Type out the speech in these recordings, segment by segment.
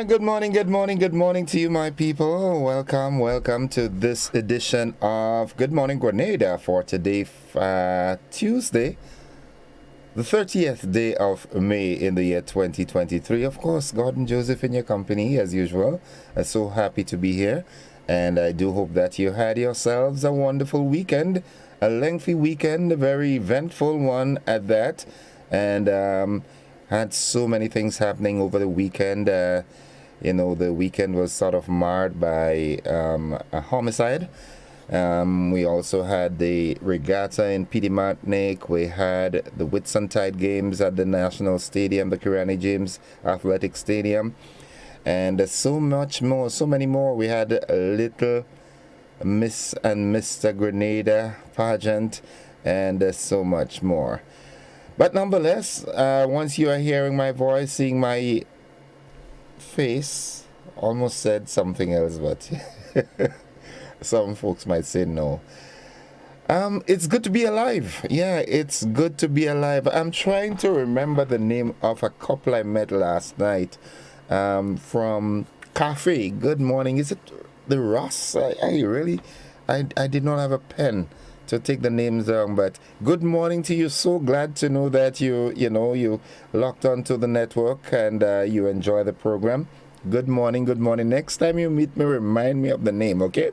good morning, good morning, good morning to you, my people. Welcome to this edition of Good Morning Grenada for today, Tuesday, the 30th day of May in the year 2023. Of course, Gordon Joseph in your company, as usual. I'm so happy to be here, and I do hope that you had yourselves a wonderful weekend, a lengthy weekend, a very eventful one at that, and had so many things happening over the weekend. The weekend was sort of marred by a homicide. We also had the regatta in Petite Martinique. We had the Whitsuntide Games at the National Stadium, the Kirani James Athletic Stadium. And so much more, so many more. We had a little Miss and Mr. Grenada pageant, and so much more. But nonetheless, once you are hearing my voice, seeing my face, almost said something else, but some folks might say no. It's good to be alive. Yeah, it's good to be alive. I'm trying to remember the name of a couple I met last night from Cafe. Good morning. Is it the Ross? I did not have a pen to take the names down, but good morning to you. So glad to know that you locked onto the network and you enjoy the program. Good morning, good morning. Next time you meet me, remind me of the name, okay?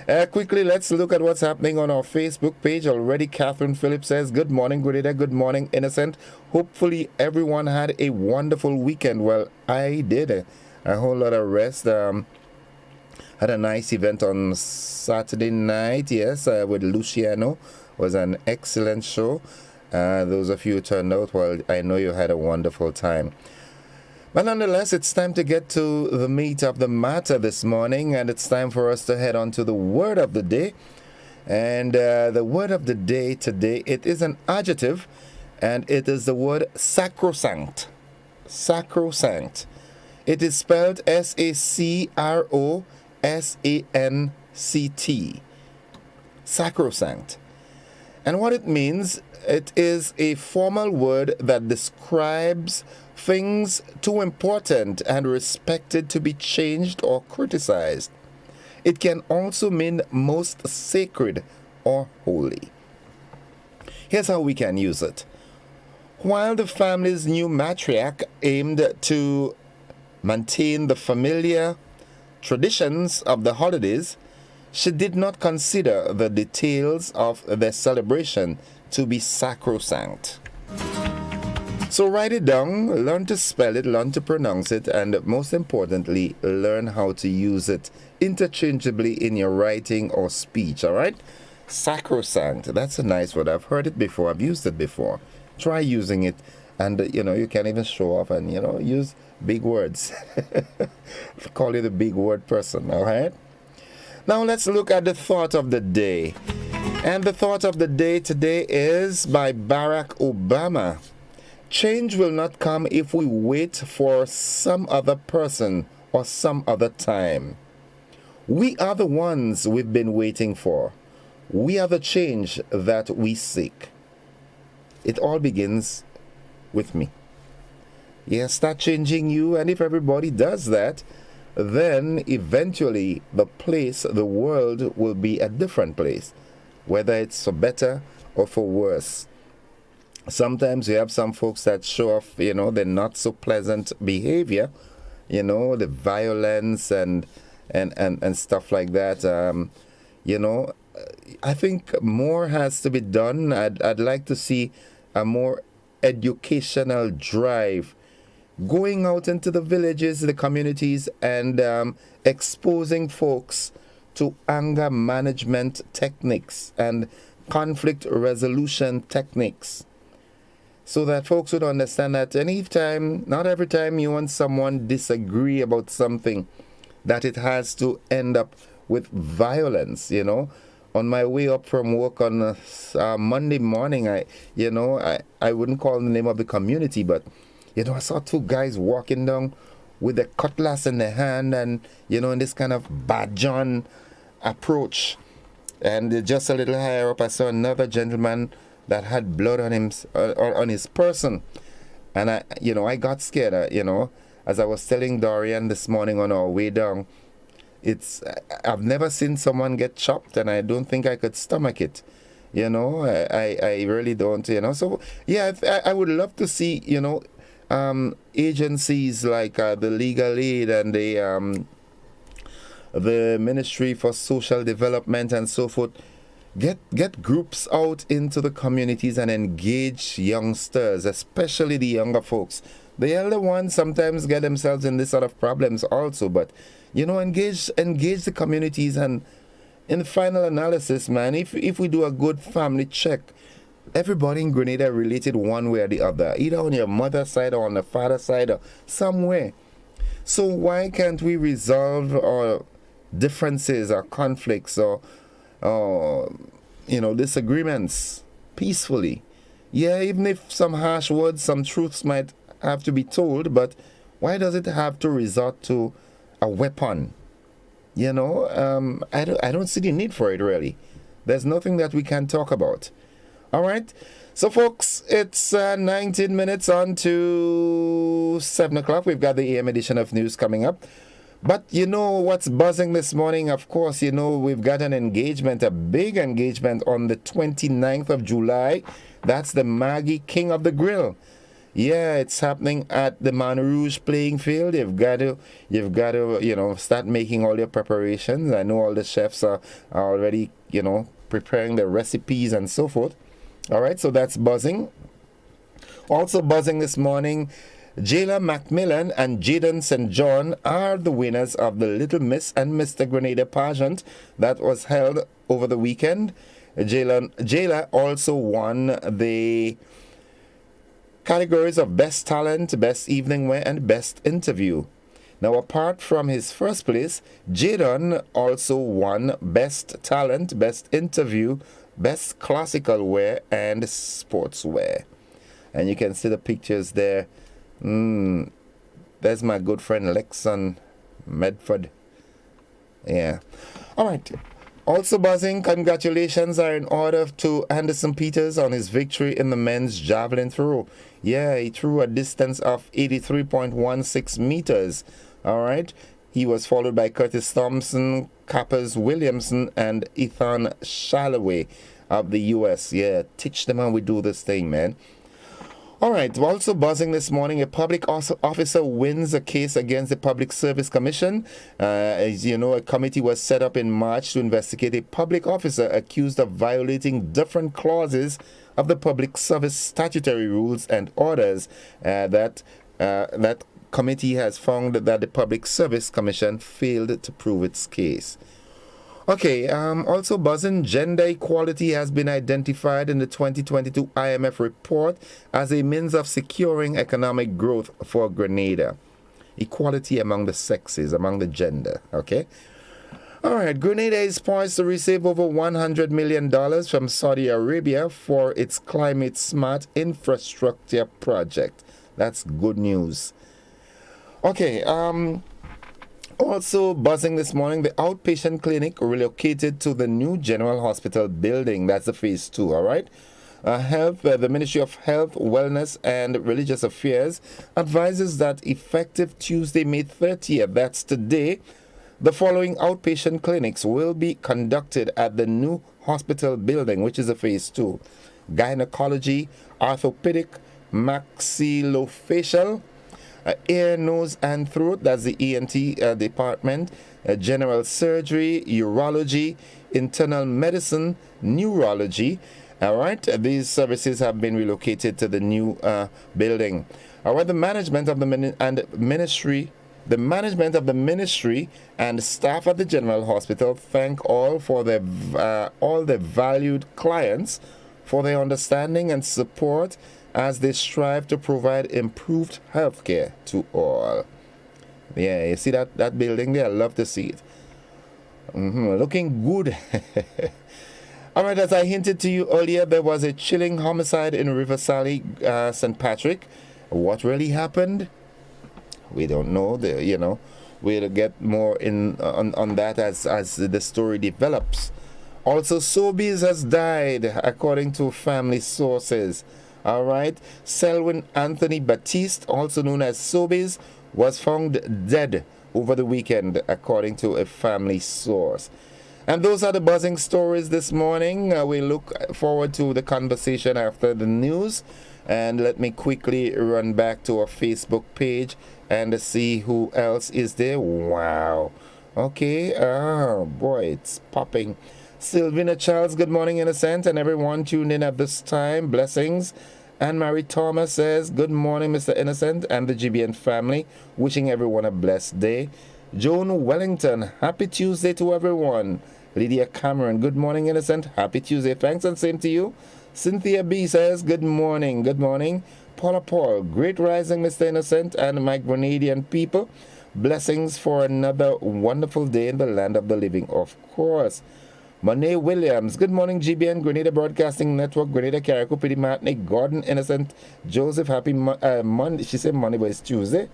Quickly, let's look at what's happening on our Facebook page. Already, Catherine Phillips says, good morning, Grenada. Good morning, Innocent. Hopefully, everyone had a wonderful weekend. Well, I did a whole lot of rest. Had a nice event on Saturday night, yes, with Luciano. Was an excellent show. Those of you who turned out, well, I know you had a wonderful time. But nonetheless, it's time to get to the meat of the matter this morning, and it's time for us to head on to the word of the day. And the word of the day today, it is an adjective, and it is the word sacrosanct. Sacrosanct. It is spelled S-A-C-R-O S-A-N-C-T. Sacrosanct. And what it means, it is a formal word that describes things too important and respected to be changed or criticized. It can also mean most sacred or holy. Here's how we can use it. While the family's new matriarch aimed to maintain the familiar traditions of the holidays, she did not consider the details of their celebration to be sacrosanct. So write it down, learn to spell it, learn to pronounce it, and most importantly, learn how to use it interchangeably in your writing or speech, all right? Sacrosanct, that's a nice word. I've heard it before, I've used it before. Try using it, and you can even show off and use big words. Call you the big word person, all right? Now let's look at the thought of the day. And the thought of the day today is by Barack Obama. Change will not come if we wait for some other person or some other time. We are the ones we've been waiting for. We are the change that we seek. It all begins with me. Start changing you, and if everybody does that, then eventually the world will be a different place, whether it's for better or for worse. Sometimes you have some folks that show off, their not so pleasant behavior, the violence and stuff like that. I think more has to be done. I'd like to see a more educational drive going out into the villages, the communities, and exposing folks to anger management techniques and conflict resolution techniques, so that folks would understand that not every time you and someone disagree about something, that it has to end up with violence. On my way up from work on Monday morning, I wouldn't call the name of the community, but I saw two guys walking down with a cutlass in their hand and, in this kind of bajon approach. And just a little higher up, I saw another gentleman that had blood on him, on his person. And I got scared, as I was telling Dorian this morning on our way down, I've never seen someone get chopped, and I don't think I could stomach it. I really don't. So yeah, I would love to see agencies like the Legal Aid and the Ministry for Social Development and so forth get groups out into the communities and engage youngsters, especially the younger folks. The elder ones sometimes get themselves in this sort of problems also, but engage the communities. And in the final analysis, man, if we do a good family check, everybody in Grenada related one way or the other, either on your mother's side or on the father's side or somewhere. So why can't we resolve our differences or conflicts or disagreements peacefully? Yeah, even if some harsh words, some truths might have to be told, but why does it have to resort to a weapon? I don't see the need for it, really. There's nothing that we can talk about. All right. So, folks, it's 19 minutes on to 7 o'clock. We've got the AM edition of news coming up. But what's buzzing this morning? Of course, we've got an engagement, a big engagement on the 29th of July. That's the Maggie King of the Grill. Yeah, it's happening at the Man Rouge playing field. You've got to, start making all your preparations. I know all the chefs are already, preparing the recipes and so forth. All right, so that's buzzing. Also buzzing this morning, Jayla Macmillan and Jaden St. John are the winners of the Little Miss and Mr. Grenada pageant that was held over the weekend. Jayla also won the categories of Best Talent, Best Evening Wear, and Best Interview. Now, apart from his first place, Jaden also won Best Talent, Best Interview, Best Classical Wear, and Sportswear. And you can see the pictures there. There's my good friend Lexon Medford. Yeah. All right. Also buzzing, congratulations are in order to Anderson Peters on his victory in the men's javelin throw. Yeah, he threw a distance of 83.16 meters. All right. He was followed by Curtis Thompson, Cappers Williamson, and Ethan Shalloway of the U.S. Yeah, teach them how we do this thing, man. All right, also buzzing this morning, a public officer wins a case against the Public Service Commission. As you know, a committee was set up in March to investigate a public officer accused of violating different clauses of the Public Service statutory rules and orders. That committee has found that the Public Service Commission failed to prove its case. Okay, also buzzing, gender equality has been identified in the 2022 IMF report as a means of securing economic growth for Grenada. Equality among the sexes, among the gender, okay? All right, Grenada is poised to receive over $100 million from Saudi Arabia for its climate-smart infrastructure project. That's good news. Okay, also buzzing this morning, the outpatient clinic relocated to the new General Hospital building. That's the phase 2, all right? The Ministry of Health, Wellness, and Religious Affairs advises that effective Tuesday, May 30th, that's today, the following outpatient clinics will be conducted at the new hospital building, which is a phase 2. Gynecology, orthopedic, maxillofacial, ear, nose, and throat, that's the ENT department, general surgery, urology, internal medicine, neurology. All right, these services have been relocated to the new building. All right, the management of the ministry and staff at the General Hospital thank all the valued clients for their understanding and support as they strive to provide improved healthcare to all. Yeah, you see that building there? I love to see it. Looking good. All right, as I hinted to you earlier, there was a chilling homicide in River Sally, St. Patrick. What really happened? We don't know. We'll get more on that as the story develops. Also, Sobeys has died, according to family sources. All right, Selwyn Anthony Batiste, also known as Sobeys, was found dead over the weekend, according to a family source. And those are the buzzing stories this morning. We look forward to the conversation after the news. And let me quickly run back to our Facebook page and see who else is there. Wow. Okay. Oh, boy, it's popping. Sylvina Charles, good morning, Innocent, and everyone tuned in at this time. Blessings. Anne-Marie Thomas says, good morning, Mr. Innocent and the GBN family. Wishing everyone a blessed day. Joan Wellington, happy Tuesday to everyone. Lydia Cameron, good morning, Innocent. Happy Tuesday. Thanks, and same to you. Cynthia B says, good morning. Good morning. Paula Paul, great rising, Mr. Innocent, and my Grenadian people. Blessings for another wonderful day in the land of the living, of course. Monet Williams, good morning, GBN, Grenada Broadcasting Network, Grenada, Carriacou, Pity Martinique, Gordon, Innocent, Joseph, happy Monday. She said Monday, but it's Tuesday.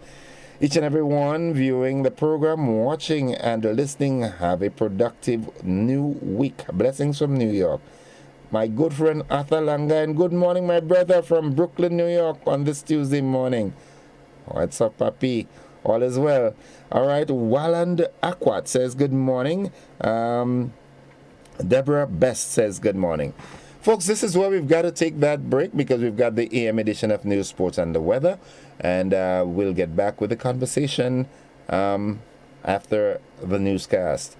Each and every one viewing the program, watching and listening, have a productive new week. Blessings from New York. My good friend Arthur Langa, and good morning, my brother from Brooklyn, New York, on this Tuesday morning. What's up, Papi? All is well. All right, Walland Aquat says good morning. Deborah Best says good morning. Folks, this is where we've got to take that break because we've got the AM edition of News, Sports, and the Weather. And we'll get back with the conversation after the newscast.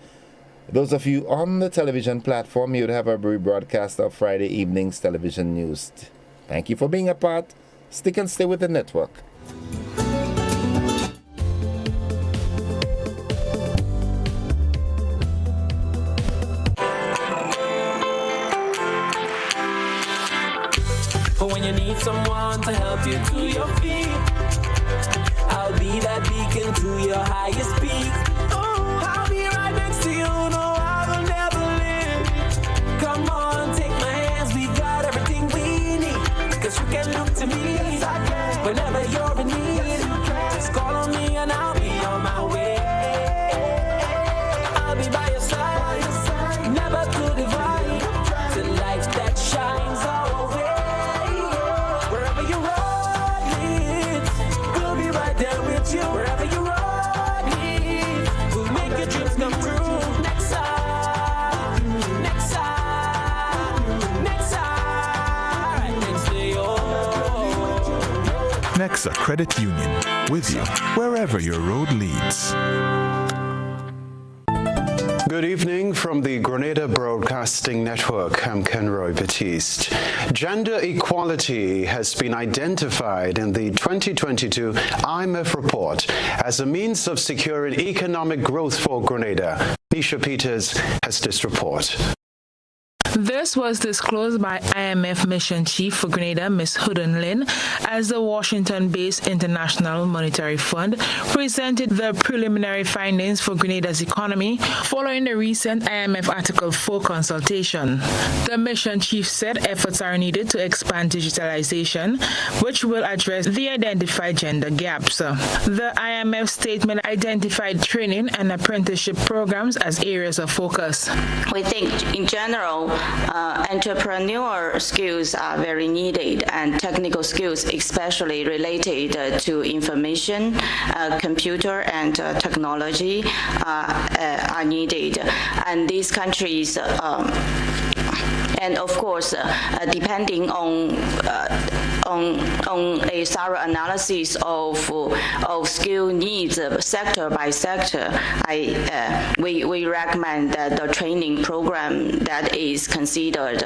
Those of you on the television platform, you'd have a rebroadcast of Friday evening's television news. Thank you for being a part. Stick and stay with the network. When you need someone to help you to your feet, I'll be that beacon to your highest peak. Oh, I'll be right next to you, no, I will never leave. Come on, take my hands, we got everything we need. Cause you can look to me, yes, I can. Whenever you're in need, yes, just call on me and I'll be on my way. I'll be by your side, never to divide, the light that shines our way. Wherever you road leads, we'll make your dreams come true. Next time, next time, next time, next day, oh. Nexa Credit Union, with you wherever your road leads. Good evening from the Grenada Broadcasting Network. I'm Kenroy Batiste. Gender equality has been identified in the 2022 IMF report as a means of securing economic growth for Grenada. Nisha Peters has this report. This was disclosed by IMF Mission Chief for Grenada, Ms. Hudon Lin, as the Washington-based International Monetary Fund presented the preliminary findings for Grenada's economy following the recent IMF Article 4 consultation. The Mission Chief said efforts are needed to expand digitalization, which will address the identified gender gaps. The IMF statement identified training and apprenticeship programs as areas of focus. We think, in general, entrepreneurial skills are very needed, and technical skills, especially related to information, computer, and technology, are needed. And these countries, and of course, depending on a thorough analysis of skill needs sector by sector, we recommend that the training program that is considered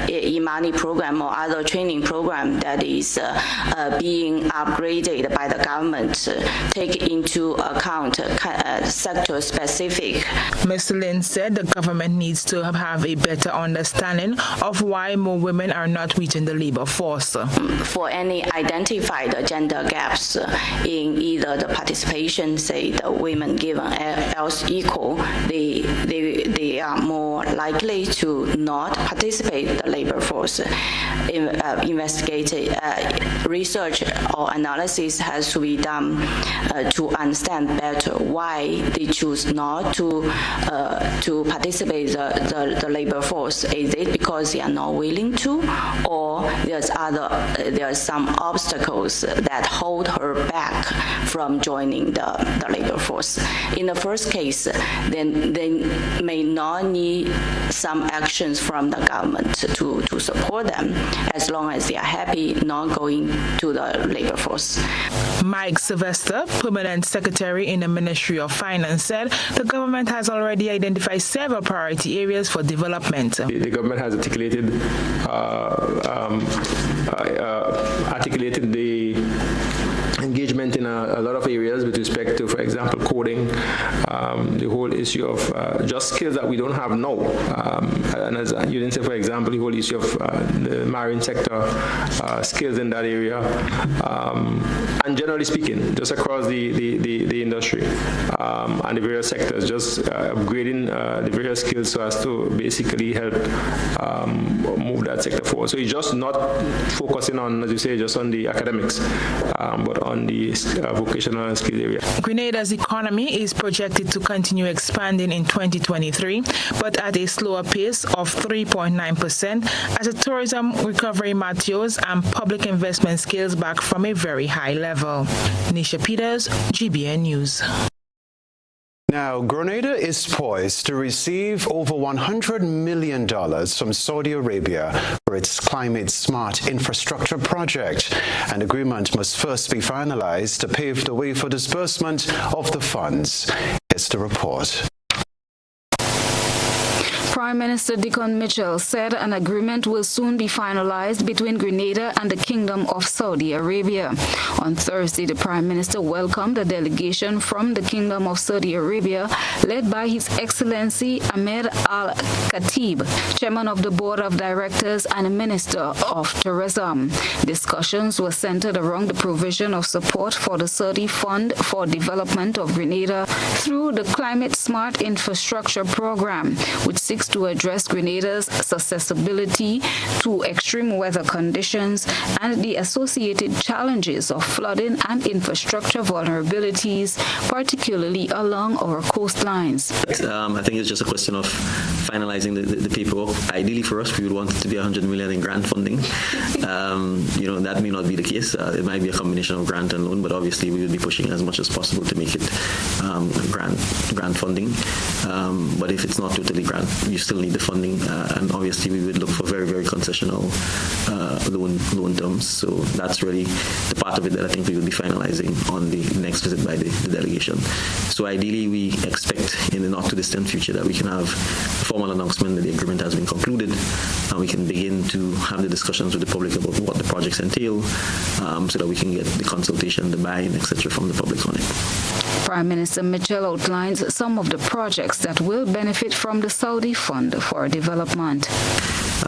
Imani program or other training program that is being upgraded by the government take into account sector specific. Ms. Lin said the government needs to have a better understanding of why more women are not reaching the labor force. For any identified gender gaps in either the participation, say the women given else equal, they are more likely to not participate in the labor force. Investigative research or analysis has to be done to understand better why they choose not to participate the labor force. Is it because they are not willing to, or there's other there are some obstacles that hold her back from joining the labor force. In the first case, then they may not need some actions from the government to support them, as long as they are happy not going to the labor force. Mike Sylvester, Permanent Secretary in the Ministry of Finance, said the government has already identified several priority areas for development. The government has articulated the engagement in a lot of areas with respect to, for example, coding, the whole issue of just skills that we don't have now. And as you didn't say, for example, the whole issue of the marine sector, skills in that area, and generally speaking, just across the industry and the various sectors, just upgrading the various skills so as to basically help move that sector forward. So it's just not focusing on, as you say, just on the academics, but on the vocational and skill area. Grenada's economy is projected to continue expanding in 2023, but at a slower pace of 3.9% as the tourism recovery matures and public investment scales back from a very high level. Nisha Peters, GBN News. Now, Grenada is poised to receive over $100 million from Saudi Arabia for its climate-smart infrastructure project. An agreement must first be finalized to pave the way for disbursement of the funds. Here's the report. Prime Minister Dickon Mitchell said an agreement will soon be finalized between Grenada and the Kingdom of Saudi Arabia. On Thursday, the Prime Minister welcomed a delegation from the Kingdom of Saudi Arabia led by His Excellency Ahmed Al Khatib, Chairman of the Board of Directors and Minister of Tourism. Discussions were centered around the provision of support for the Saudi Fund for Development of Grenada through the Climate Smart Infrastructure Program, which seeks to address Grenada's susceptibility to extreme weather conditions and the associated challenges of flooding and infrastructure vulnerabilities, particularly along our coastlines. I think it's just a question of finalizing the paperwork. Ideally for us, we would want it to be $100 million in grant funding. That may not be the case. It might be a combination of grant and loan, but obviously we would be pushing as much as possible to make it grant funding. But if it's not totally grant, you still need the funding, and obviously we would look for very, very concessional loan terms. So that's really the part of it that I think we will be finalizing on the next visit by the delegation. So ideally we expect in the not too distant future that we can have a formal announcement that the agreement has been concluded, and we can begin to have the discussions with the public about what the projects entail, so that we can get the consultation, the buy-in, etc. from the public on it. Prime Minister Mitchell outlines some of the projects that will benefit from the Saudi Fund for Development.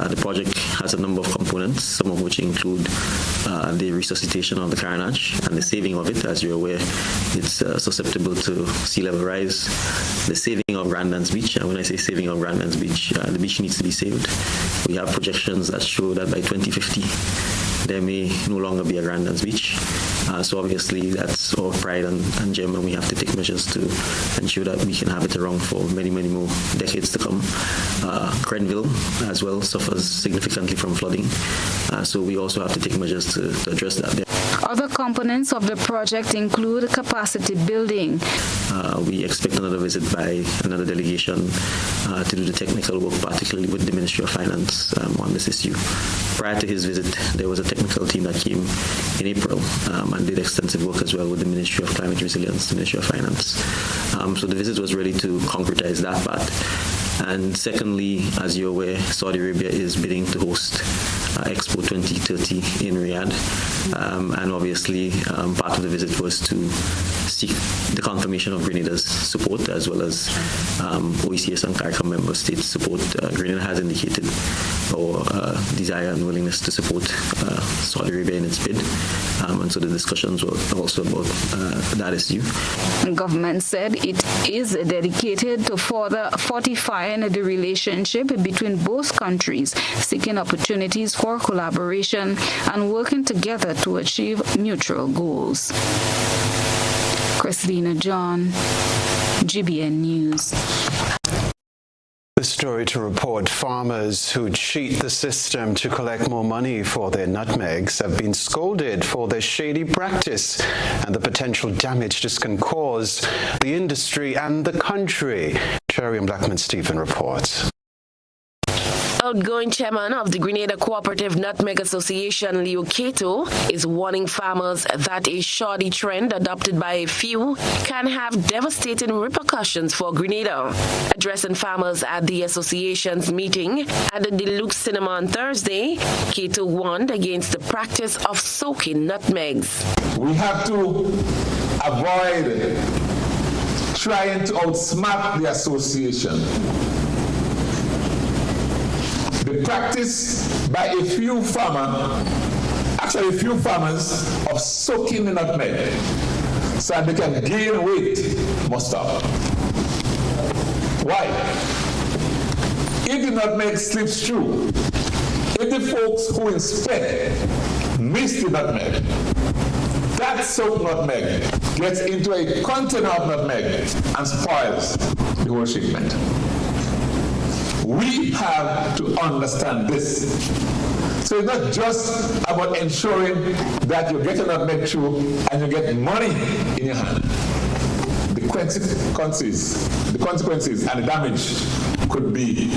The project has a number of components, some of which include the resuscitation of the Carnage and the saving of it. As you're aware, it's susceptible to sea level rise. The saving of Grandlands Beach, and when I say saving of Grandlands Beach, the beach needs to be saved. We have projections that show that by 2050, there may no longer be a Grandlands Beach. So obviously that's our pride and gem, and we have to take measures to ensure that we can have it around for many, many more decades to come. Grenville as well suffers significantly from flooding, so we also have to take measures to address that. Other components of the project include capacity building. We expect another visit by another delegation to do the technical work, particularly with the Ministry of Finance on this issue. Prior to his visit, there was a technical team that came in April and did extensive work as well with the Ministry of Climate Resilience, the Ministry of Finance. So the visit was really to concretize that part. And secondly, as you're aware, Saudi Arabia is bidding to host Expo 2030 in Riyadh. And obviously, part of the visit was to seek the confirmation of Grenada's support, as well as OECS and CARICOM member states' support. Grenada has indicated our desire and willingness to support Saudi Arabia in its bid. And so the discussions were also about that issue. The government said it is dedicated to further fortifying the relationship between both countries, seeking opportunities for collaboration and working together to achieve mutual goals. Christina John, GBN News. The story to report. Farmers who cheat the system to collect more money for their nutmegs have been scolded for their shady practice and the potential damage this can cause the industry and the country. Cherry and Blackman-Stephen reports. Outgoing chairman of the Grenada Cooperative Nutmeg Association, Leo Cato, is warning farmers that a shoddy trend adopted by a few can have devastating repercussions for Grenada. Addressing farmers at the association's meeting at the Deluxe Cinema on Thursday, Cato warned against the practice of soaking nutmegs. We have to avoid trying to outsmart the association. The practice by a few farmers of soaking the nutmeg so that they can gain weight must stop. Why? If the nutmeg slips through, if the folks who inspect miss the nutmeg, that soaked nutmeg gets into a container of nutmeg and spoils the whole shipment. We have to understand this. So it's not just about ensuring that you get a nutmeg through and you get money in your hand. The consequences and the damage could be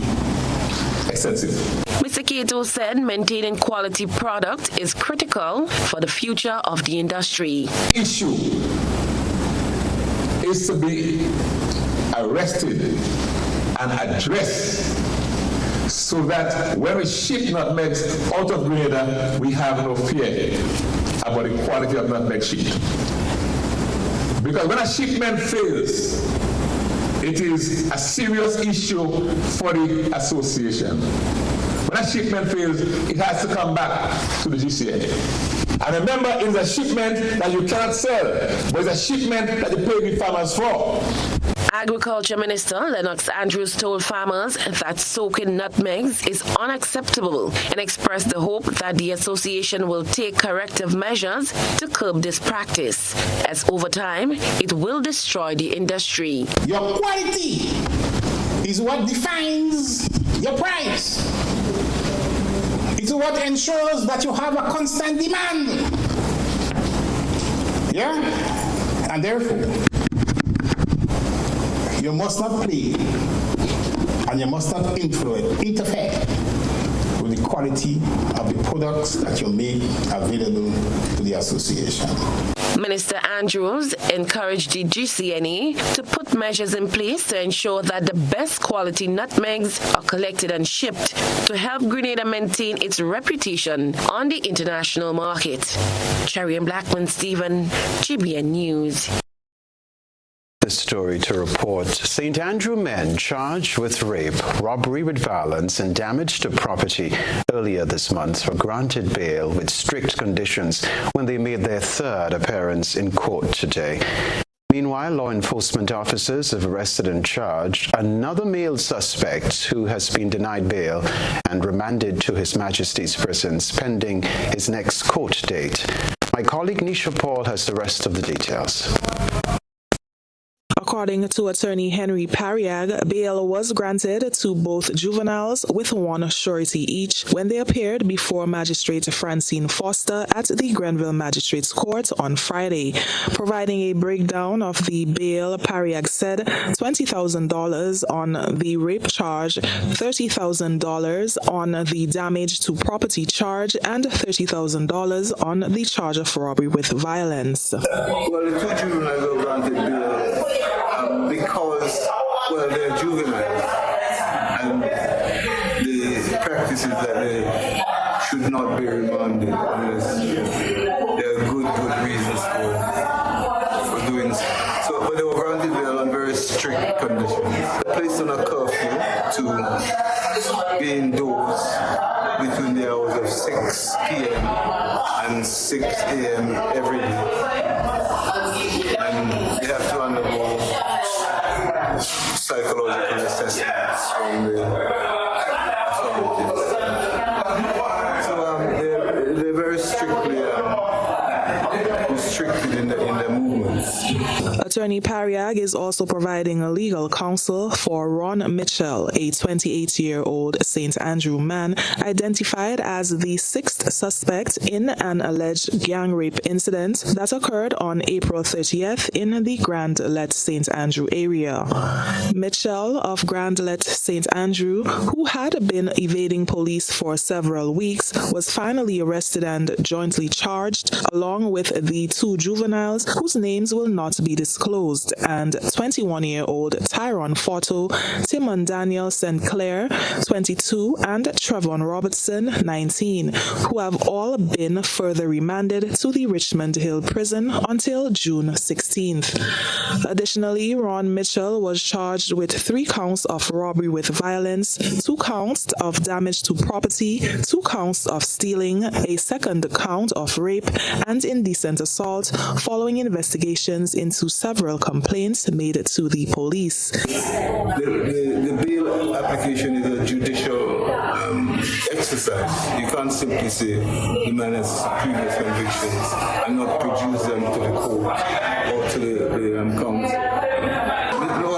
extensive. Mr. Cato said maintaining quality product is critical for the future of the industry. The issue is to be arrested and addressed so that when we ship nutmegs out of Grenada, we have no fear about the quality of nutmeg shipped. Because when a shipment fails, it is a serious issue for the association. When a shipment fails, it has to come back to the GCA. And remember, it's a shipment that you cannot sell, but it's a shipment that you pay the farmers for. Agriculture Minister Lennox Andrews told farmers that soaking nutmegs is unacceptable and expressed the hope that the association will take corrective measures to curb this practice, as over time it will destroy the industry. Your quality is what defines your price. It's what ensures that you have a constant demand. Yeah? And therefore, you must not play and you must not interfere with the quality of the products that you make available to the association. Minister Andrews encouraged the GCNA to put measures in place to ensure that the best quality nutmegs are collected and shipped to help Grenada maintain its reputation on the international market. Cherry and Blackman-Stephen, GBN News. This story to report. St. Andrew men charged with rape, robbery with violence, and damage to property earlier this month were granted bail with strict conditions when they made their third appearance in court today. Meanwhile, law enforcement officers have arrested and charged another male suspect who has been denied bail and remanded to His Majesty's prisons pending his next court date. My colleague Nisha Paul has the rest of the details. According to attorney Henry Pariag, bail was granted to both juveniles with one surety each when they appeared before Magistrate Francine Foster at the Grenville Magistrates Court on Friday. Providing a breakdown of the bail, Pariag said $20,000 on the rape charge, $30,000 on the damage to property charge, and $30,000 on the charge of robbery with violence. Well, the two juveniles were granted bail because, well, they're juveniles, and the practice is that they should not be remanded unless there are good reasons for doing so. But they were granted bail on very strict conditions. Placed on a curfew to be indoors between the hours of 6 p.m. and 6 a.m. every day. And they have to undergo psychological assessments from the authorities. So they're very strictly restricted in their movements. Attorney Pariag is also providing a legal counsel for Ron Mitchell, a 28-year-old St. Andrew man identified as the sixth suspect in an alleged gang rape incident that occurred on April 30th in the Grenada, St. Andrew area. Mitchell of Grenada, St. Andrew, who had been evading police for several weeks, was finally arrested and jointly charged, along with the two juveniles whose names will not be disclosed, and 21-year-old Tyrone Forto, Timon Daniel St. Clair, 22, and Trevon Robertson, 19, who have all been further remanded to the Richmond Hill prison until June 16th. Additionally, Ron Mitchell was charged with 3 counts of robbery with violence, 2 counts of damage to property, 2 counts of stealing, a second count of rape, and indecent assault following investigations into several complaints made to the police. The bail application is a judicial exercise. You can't simply say the man has previous convictions and not produce them to the court or to the council.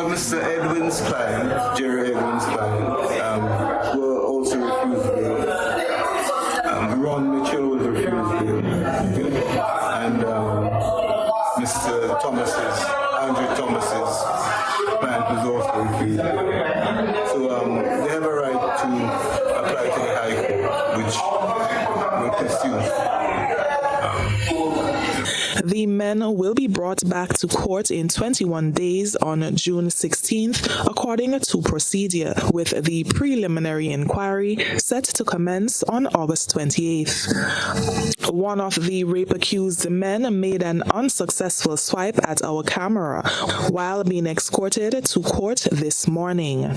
Mr. Edwin's client, Jerry Edwin's client, were also refused bail. Ron Mitchell was refused bail. And Mr. Andrew Thomas's client was also refused bail. So they have a right to apply to the High Court, which will pursue. The men will be brought back to court in 21 days on June 16th, according to procedure, with the preliminary inquiry set to commence on August 28th. One of the rape-accused men made an unsuccessful swipe at our camera while being escorted to court this morning.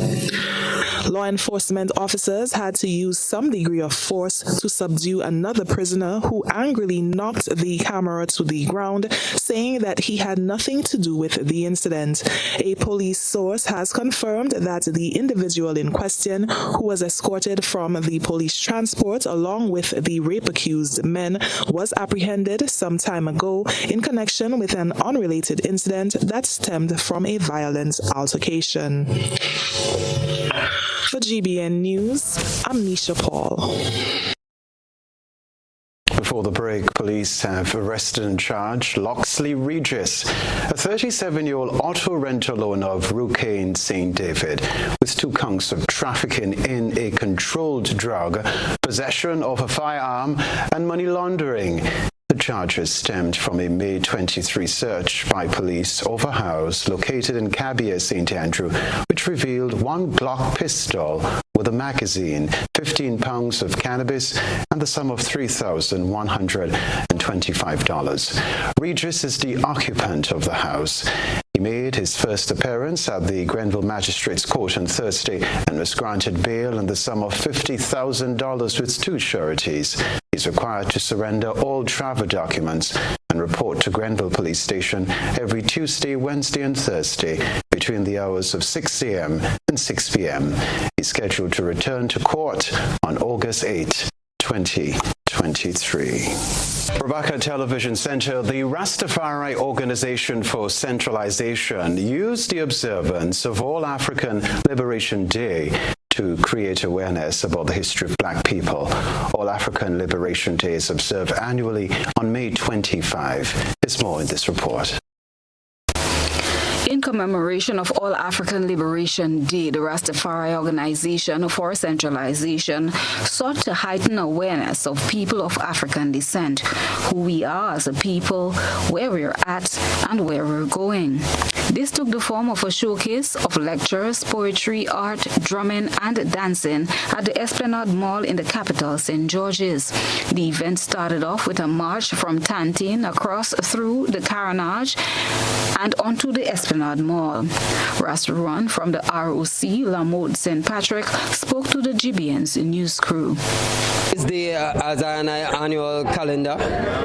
Law enforcement officers had to use some degree of force to subdue another prisoner who angrily knocked the camera to the ground, saying that he had nothing to do with the incident. A police source has confirmed that the individual in question, who was escorted from the police transport along with the rape-accused men, was apprehended some time ago in connection with an unrelated incident that stemmed from a violent altercation. For GBN News, I'm Nisha Paul. Before the break, police have arrested and charged Loxley Regis, a 37-year-old auto rental owner of Rucane St. David, with 2 counts of trafficking in a controlled drug, possession of a firearm, and money laundering. The charges stemmed from a May 23 search by police of a house located in Cabia, St. Andrew, which revealed 1 Glock pistol with a magazine, 15 pounds of cannabis, and the sum of $3,125. Regis is the occupant of the house. He made his first appearance at the Grenville Magistrates Court on Thursday and was granted bail in the sum of $50,000 with 2 sureties. He's required to surrender all travel documents and report to Grenville Police Station every Tuesday, Wednesday, and Thursday between the hours of 6 a.m. and 6 p.m. He's scheduled to return to court on August 8, 2023. Rebecca Television Center, the Rastafari Organization for Centralization, used the observance of All African Liberation Day to create awareness about the history of Black people. All African Liberation Day is observed annually on May 25. There's more in this report. In commemoration of All African Liberation Day, the Rastafari Organization for Centralization sought to heighten awareness of people of African descent, who we are as a people, where we're at, and where we're going. This took the form of a showcase of lectures, poetry, art, drumming, and dancing at the Esplanade Mall in the capital, St. George's. The event started off with a march from Tantine across through the Carnage and onto the Esplanade Mall. Rastaruan from the ROC, Lamode St. Patrick, spoke to the GBN's news crew. This day, as an annual calendar,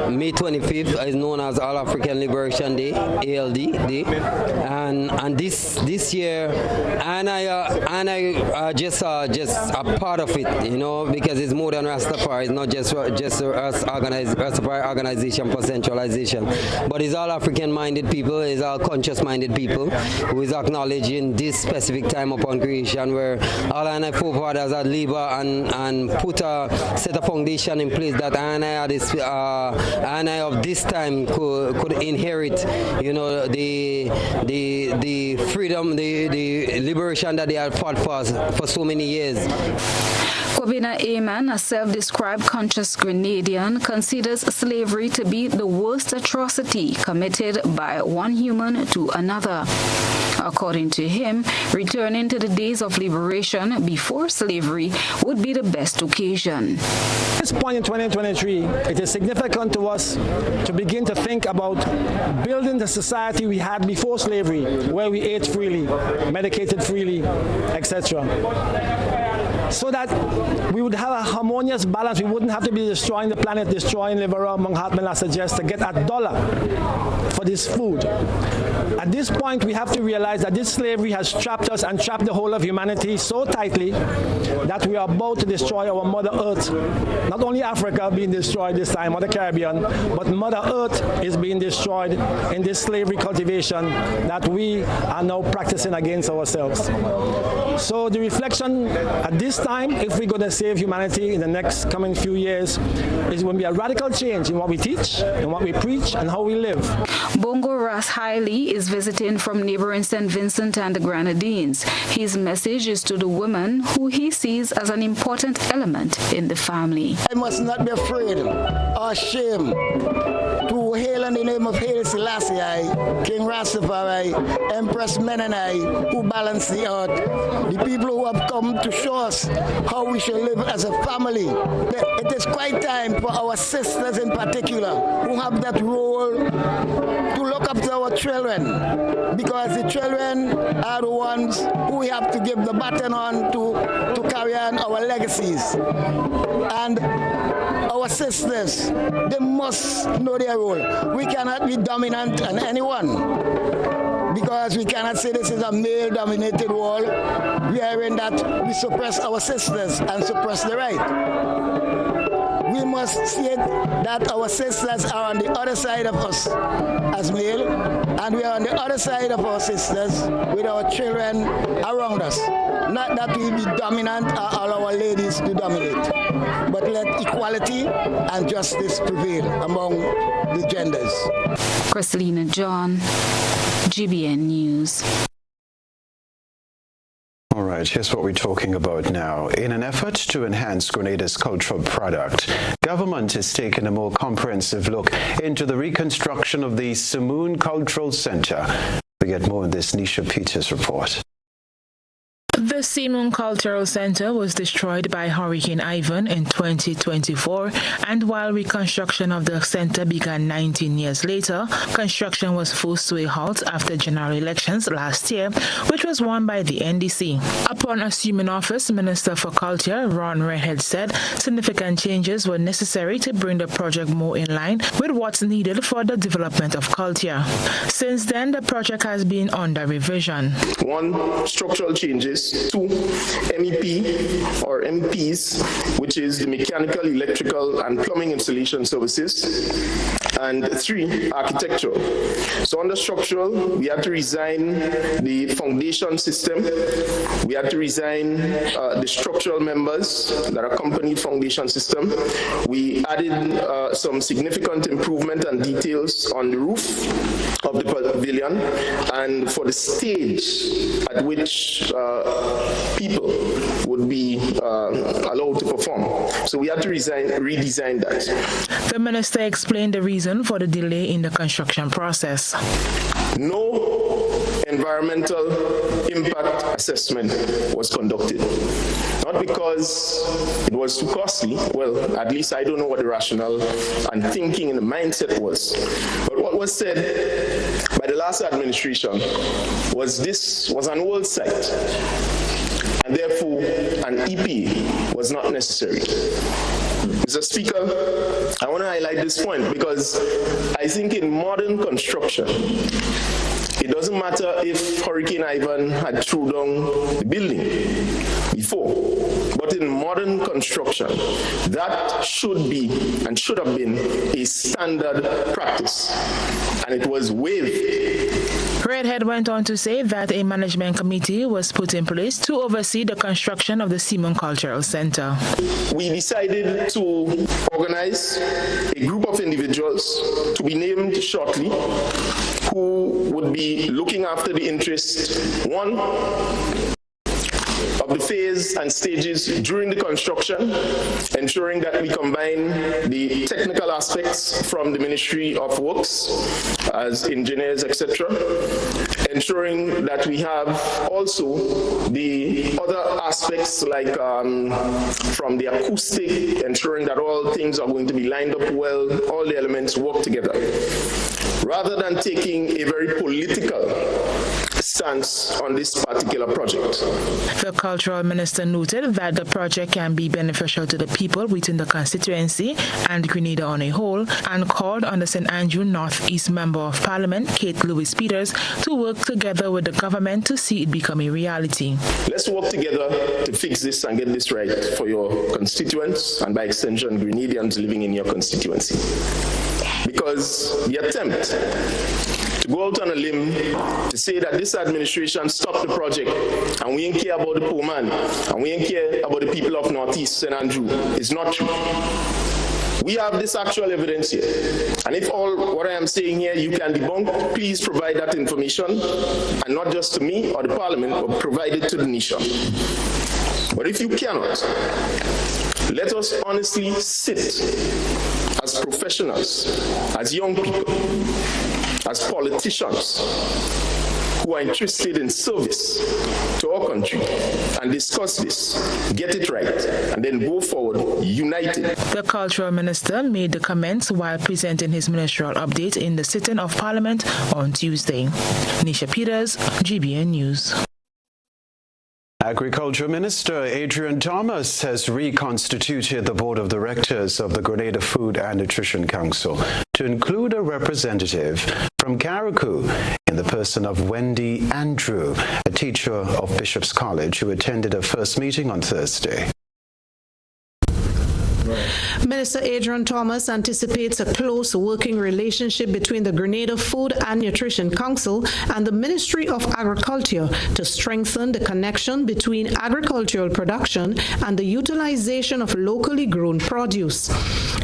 May 25th is known as All African Liberation Day, ALD Day. and this year, and I just a part of it, because it's more than Rastafari. It's not just us Rastafari organization for centralization, but it's all African-minded people, it's all conscious-minded people who is acknowledging this specific time upon creation, where all our forefathers had labor and put set a foundation in place that I of this time could inherit, the freedom, the liberation that they had fought for so many years. Kobina Aman, a self-described conscious Grenadian, considers slavery to be the worst atrocity committed by one human to another. According to him, returning to the days of liberation before slavery would be the best occasion. At this point in 2023, it is significant to us to begin to think about building the society we had before slavery, where we ate freely, medicated freely, etc., so that we would have a harmonious balance. We wouldn't have to be destroying the planet, destroying liver, among Hartman suggests, to get $1 for this food. At this point, we have to realize that this slavery has trapped us and trapped the whole of humanity so tightly that we are about to destroy our Mother Earth. Not only Africa being destroyed this time, or the Caribbean, but Mother Earth is being destroyed in this slavery cultivation that we are now practicing against ourselves. So the reflection at this time, if we're going to save humanity in the next coming few years, is going to be a radical change in what we teach, in what we preach, and how we live. Bongo Ras Hailey is visiting from neighboring St. Vincent and the Grenadines. His message is to the women who he sees as an important element in the family. I must not be afraid or ashamed to hail in the name of Haile Selassie, King Rastafari, Empress Menenai, who balance the earth. The people who have come to show us how we should live as a family. It is quite time for our sisters in particular who have that role to look up to our children, because the children are the ones who we have to give the baton on to carry on our legacies. And our sisters, they must know their role. We cannot be dominant on anyone, because we cannot say this is a male-dominated world, wherein that we suppress our sisters and suppress the right. We must state that our sisters are on the other side of us as male, and we are on the other side of our sisters with our children around us. Not that we be dominant or allow our ladies to dominate, but let equality and justice prevail among the genders. Christelina John, GBN News. All right, here's what we're talking about now. In an effort to enhance Grenada's cultural product, government is taking a more comprehensive look into the reconstruction of the Simoon Cultural Center. We get more in this Nisha Peters report. The Simoon Cultural Center was destroyed by Hurricane Ivan in 2024, and while reconstruction of the center began 19 years later, construction was forced to a halt after general elections last year, which was won by the NDC. Upon assuming office, Minister for Culture Ron Redhead said significant changes were necessary to bring the project more in line with what's needed for the development of culture. Since then, the project has been under revision. 1. Structural changes. 2. MEP or MPs, which is the mechanical, electrical, and plumbing installation services. And 3. Architectural. So under structural, we had to resign the foundation system. We had to resign the structural members that accompanied foundation system. We added some significant improvement and details on the roof of the pavilion and for the stage at which people would be allowed to perform. So we had to redesign that. The minister explained the reason for the delay in the construction process. No environmental impact assessment was conducted. Not because it was too costly, well, at least I don't know what the rationale and thinking and the mindset was. But what was said by the last administration was this was an old site, and therefore an EP was not necessary. Mr. Speaker, I want to highlight this point because I think in modern construction, It doesn't matter if Hurricane Ivan had thrown down the building before, but in modern construction, that should be and should have been a standard practice, and it was waived. Redhead went on to say that a management committee was put in place to oversee the construction of the Seaman Cultural Center. We decided to organize a group of individuals to be named shortly who would be looking after the interest, one, of the phase and stages during the construction, ensuring that we combine the technical aspects from the Ministry of Works as engineers, etc., ensuring that we have also the other aspects like from the acoustic, ensuring that all things are going to be lined up well, all the elements work together, rather than taking a very political stance on this particular project. The cultural minister noted that the project can be beneficial to the people within the constituency and Grenada on a whole, and called on the St. Andrew North East Member of Parliament, Kate Lewis Peters, to work together with the government to see it become a reality. Let's work together to fix this and get this right for your constituents and by extension Grenadians living in your constituency. Because the attempt to go out on a limb to say that this administration stopped the project and we ain't care about the poor man and we ain't care about the people of Northeast St. Andrew is not true. We have this actual evidence here. And if all what I am saying here you can debunk, please provide that information, and not just to me or the Parliament, but provide it to the nation. But if you cannot, let us honestly sit as professionals, as young people, as politicians who are interested in service to our country and discuss this, get it right, and then go forward united. The cultural minister made the comments while presenting his ministerial update in the sitting of Parliament on Tuesday. Nisha Peters, GBN News. Agriculture Minister Adrian Thomas has reconstituted the Board of Directors of the Grenada Food and Nutrition Council to include a representative from Carriacou in the person of Wendy Andrew, a teacher of Bishop's College who attended a first meeting on Thursday. Minister Adrian Thomas anticipates a close working relationship between the Grenada Food and Nutrition Council and the Ministry of Agriculture to strengthen the connection between agricultural production and the utilization of locally grown produce.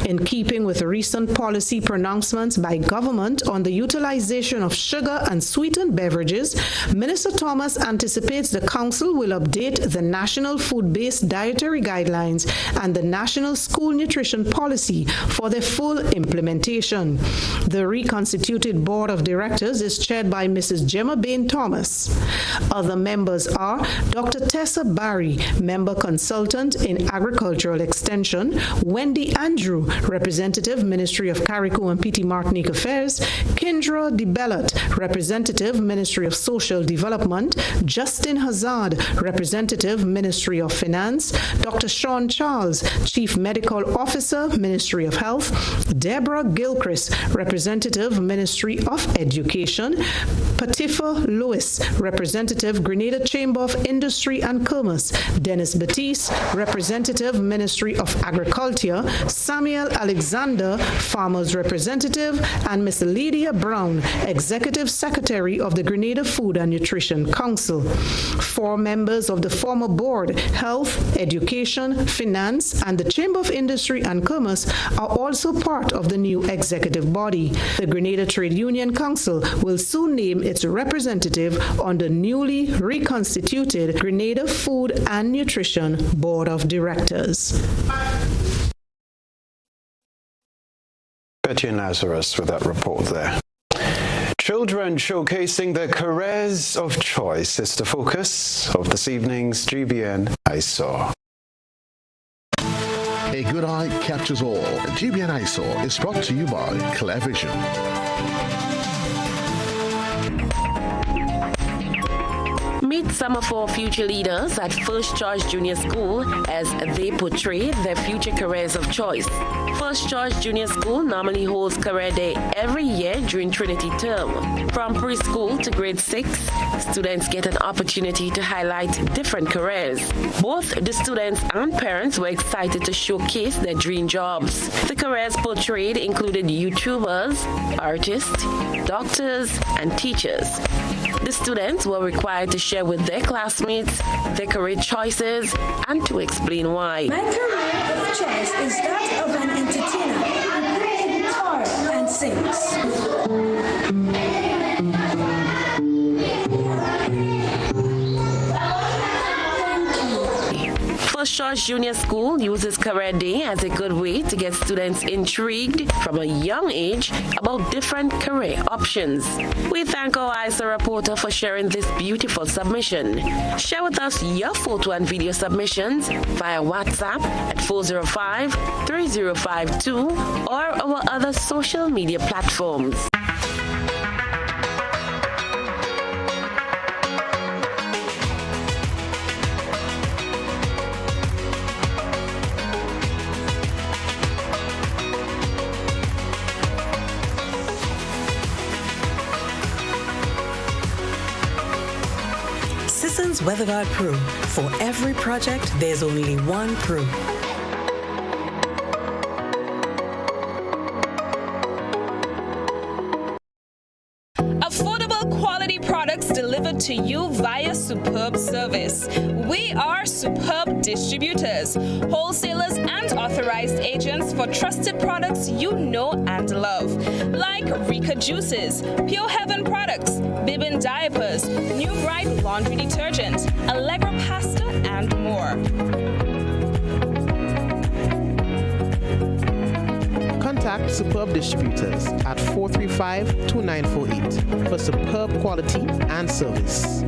In keeping with recent policy pronouncements by government on the utilization of sugar and sweetened beverages, Minister Thomas anticipates the Council will update the National Food-Based Dietary Guidelines and the National School Nutrition Policy for their full implementation. The reconstituted Board of Directors is chaired by Mrs. Gemma Bain Thomas. Other members are Dr. Tessa Barry, Member Consultant in Agricultural Extension, Wendy Andrew, Representative, Ministry of Carriacou and Petite Martinique Affairs, Kendra DeBellot, Representative, Ministry of Social Development, Justin Hazard, Representative, Ministry of Finance, Dr. Sean Charles, Chief Medical Officer, Ministry of Health, Deborah Gilchrist, Representative, Ministry of Education, Patifa Lewis, Representative, Grenada Chamber of Industry and Commerce, Dennis Batiste, Representative, Ministry of Agriculture, Samuel Alexander, Farmers Representative, and Ms. Lydia Brown, Executive Secretary of the Grenada Food and Nutrition Council. 4 members of the former board, Health, Education, Finance, and the Chamber of Industry and Commerce are also part of the new executive body. The Grenada Trade Union Council will soon name its representative on the newly reconstituted Grenada Food and Nutrition Board of Directors. Betty Nazarus with that report there. Children showcasing their careers of choice is the focus of this evening's GBN I Saw. A good eye captures all. GBN I Saw is brought to you by Clear Vision. Meet some of our future leaders at First Choice Junior School as they portray their future careers of choice. First Choice Junior School normally holds Career Day every year during Trinity term. From preschool to grade 6, students get an opportunity to highlight different careers. Both the students and parents were excited to showcase their dream jobs. The careers portrayed included YouTubers, artists, doctors, and teachers. The students were required to share with their classmates their career choices and to explain why. My career of choice is that of an entertainer who plays guitar and sings. First Choice Junior School uses Career Day as a good way to get students intrigued from a young age about different career options. We thank our ISA reporter for sharing this beautiful submission. Share with us your photo and video submissions via WhatsApp at 405-3052 or our other social media platforms. WeatherGuard Pro. For every project, there's only one Pro. Affordable quality products delivered to you via superb service. We are Superb Distributors, wholesalers and authorized agents for trusted products you know and love, like Rika Juices, Pure Heaven products, Bibin diapers, New Bright laundry detergent, Allegra pasta, and more. Contact Superb Distributors at 435-2948 for superb quality and service.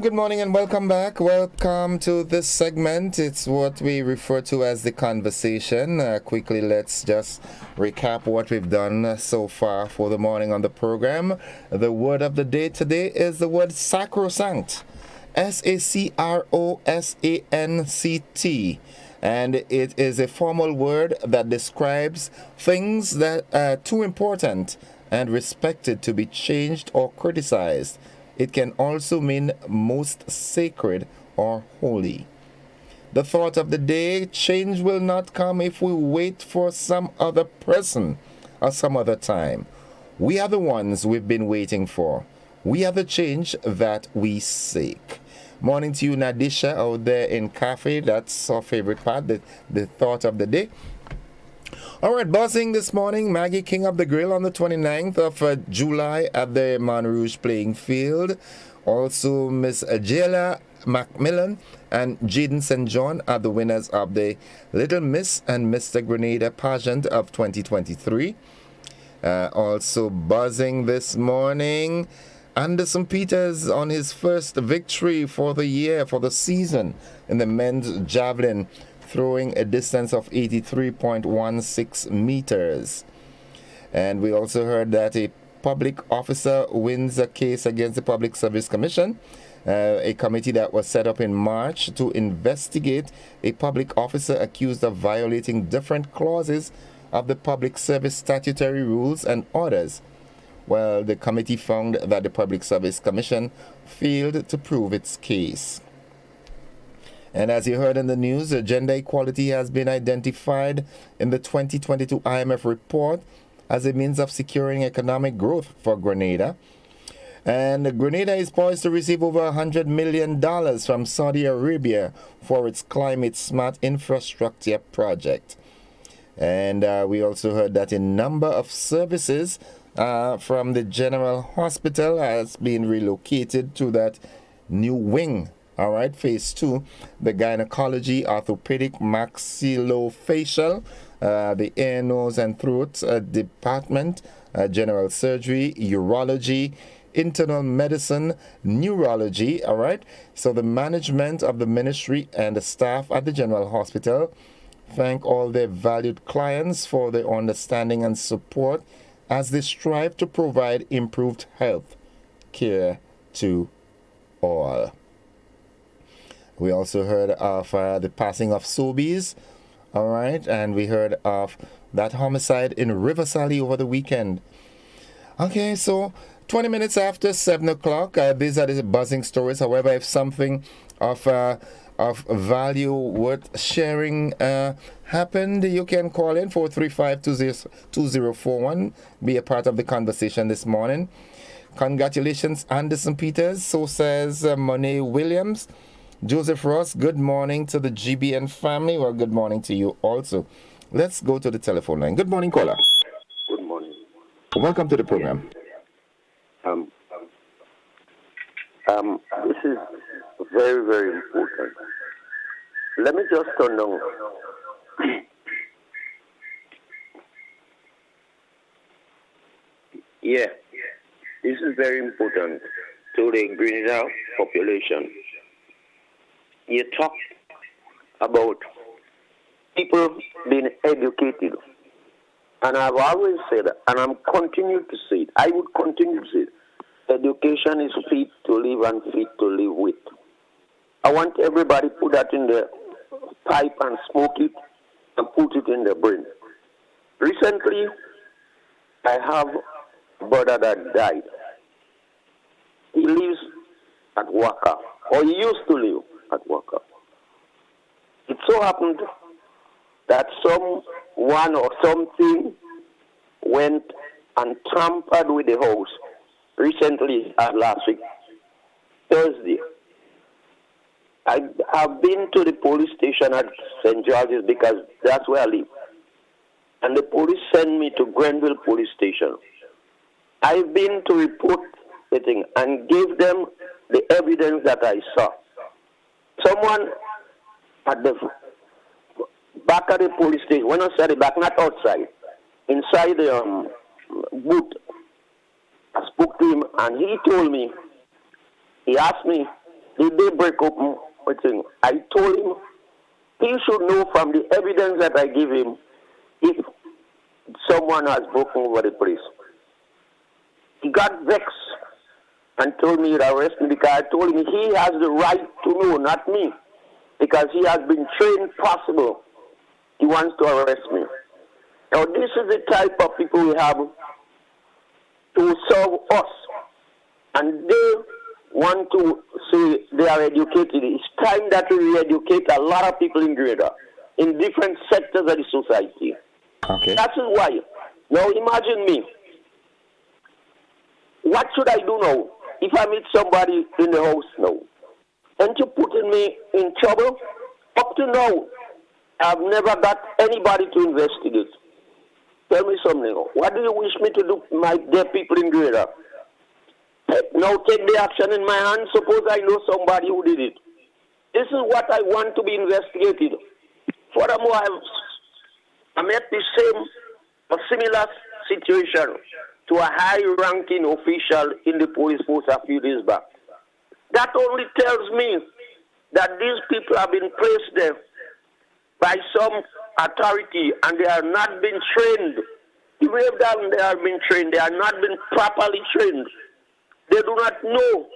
Good morning and welcome back. Welcome to this segment. It's what we refer to as the conversation. Quickly, let's just recap what we've done so far for the morning on the program. The word of the day today is the word sacrosanct. S-A-C-R-O-S-A-N-C-T. And it is a formal word that describes things that are too important and respected to be changed or criticized. It can also mean most sacred or holy. The thought of the day: change will not come if we wait for some other person or some other time. We are the ones we've been waiting for. We are the change that we seek. Morning to you, Nadisha, out there in cafe. That's our favorite part, the thought of the day. All right, buzzing this morning, Maggie King of the Grill on the 29th of July at the Monrouge playing field. Also, Miss Jayla Macmillan and Jaden St. John are the winners of the Little Miss and Mr. Grenada pageant of 2023. Also buzzing this morning, Anderson Peters on his first victory for the year, for the season, in the men's javelin, throwing a distance of 83.16 meters. And we also heard that a public officer wins a case against the Public Service Commission, a committee that was set up in March to investigate a public officer accused of violating different clauses of the Public Service statutory rules and orders. Well, the committee found that the Public Service Commission failed to prove its case. And as you heard in the news, gender equality has been identified in the 2022 IMF report as a means of securing economic growth for Grenada. And Grenada is poised to receive over $100 million from Saudi Arabia for its climate-smart infrastructure project. And we also heard that a number of services from the General Hospital has been relocated to that new wing. All right, phase 2, the gynecology, orthopedic, maxillofacial, the ear, nose, and throat department, general surgery, urology, internal medicine, neurology. All right, so the management of the ministry and the staff at the General Hospital thank all their valued clients for their understanding and support as they strive to provide improved health care to all. We also heard of the passing of Sobeys, all right, and we heard of that homicide in Riverside over the weekend. Okay, so 20 minutes after 7 o'clock, these are the buzzing stories. However, if something of value worth sharing happened, you can call in 435-2041. Be a part of the conversation this morning. Congratulations, Anderson Peters. So says Monet Williams. Joseph Ross, good morning to the GBN family. Well, good morning to you also. Let's go to the telephone line. Good morning, caller. Good morning. Welcome to the program. This is very, very important. Let me just turn on. Yeah, this is very important to the Grenada population. You talk about people being educated. And I've always said, and I'm continuing to say it, I would continue to say it, education is fit to live and fit to live with. I want everybody to put that in the pipe and smoke it and put it in the brain. Recently, I have a brother that died. He lives at Waka, or he used to live at Waka. It so happened that someone or something went and tampered with the house recently, last week, Thursday. I've been to the police station at St. George's because that's where I live. And the police sent me to Grenville police station. I've been to report the thing and gave them the evidence that I saw. Someone at the back of the police station, when I said the back, not outside, inside the booth, I spoke to him and he told me, he asked me, did they break open the thing? I told him he should know from the evidence that I give him if someone has broken over the place. He got vexed and told me he'd arrest me because I told him he has the right to know, not me, because he has been trained possible. He wants to arrest me. Now this is the type of people we have to serve us, and they want to say they are educated. It's time that we educate a lot of people in Grenada, in different sectors of the society. Okay. That is why. Now imagine me. What should I do now? If I meet somebody in the house now, aren't you putting me in trouble? Up to now, I've never got anybody to investigate. Tell me something. What do you wish me to do, my dear people in Grenada? Now take the action in my hand. Suppose I know somebody who did it. This is what I want to be investigated. Furthermore, I met a similar situation to a high-ranking official in the police force a few days back. That only tells me that these people have been placed there by some authority and they have not been trained. Even if they have been trained, they have not been properly trained. They do not know.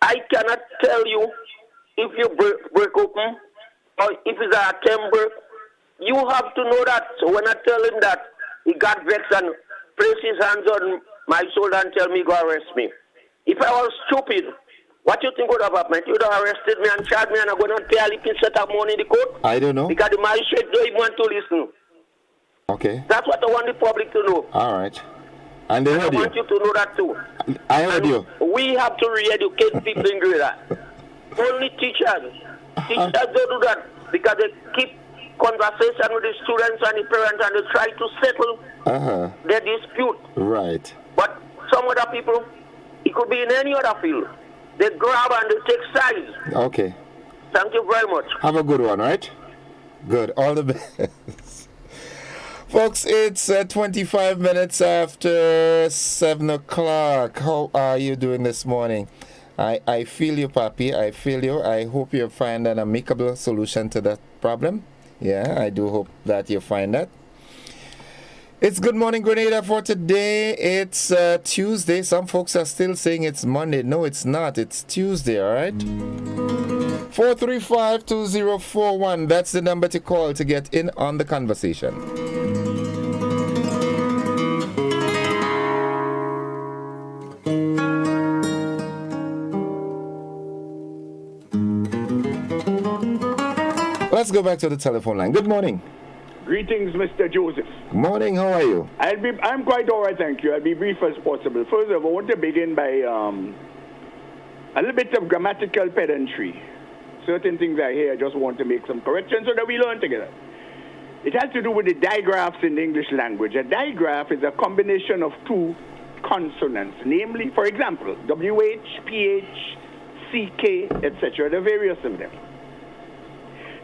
I cannot tell you if you break open or if it's an attempt break. You have to know that. So when I tell him that, he got vexed and placed his hands on my shoulder and tell me, go arrest me. If I was stupid, what you think would have happened? You would have arrested me and charged me and I'm going to pay a little set of money in the court? I don't know. Because the magistrate don't even want to listen. Okay. That's what I want the public to know. All right. And they heard you. I want you to know that too. I heard you. We have to re-educate people in Grenada. Only teachers. Teachers don't do that because they keep conversation with the students and the parents and they try to settle their dispute. Right. But some other people, it could be in any other field. They grab and they take sides. Okay. Thank you very much. Have a good one, right? Good. All the best. Folks, it's 25 minutes after 7 o'clock. How are you doing this morning? I feel you, Papi. I feel you. I hope you find an amicable solution to that problem. Yeah, I do hope that you find that. It's Good Morning Grenada for today. It's Tuesday. Some folks are still saying it's Monday. No, it's not. It's Tuesday, all right? 435-2041. That's the number to call to get in on the conversation. Let's go back to the telephone line. Good morning. Greetings, Mr. Joseph. Good morning. How are you? I'm quite all right, thank you. I'll be brief as possible. First of all, I want to begin by a little bit of grammatical pedantry. Certain things I hear, I just want to make some corrections so that we learn together. It has to do with the digraphs in the English language. A digraph is a combination of two consonants, namely, for example, WH, PH, CK, etc. There are various of them.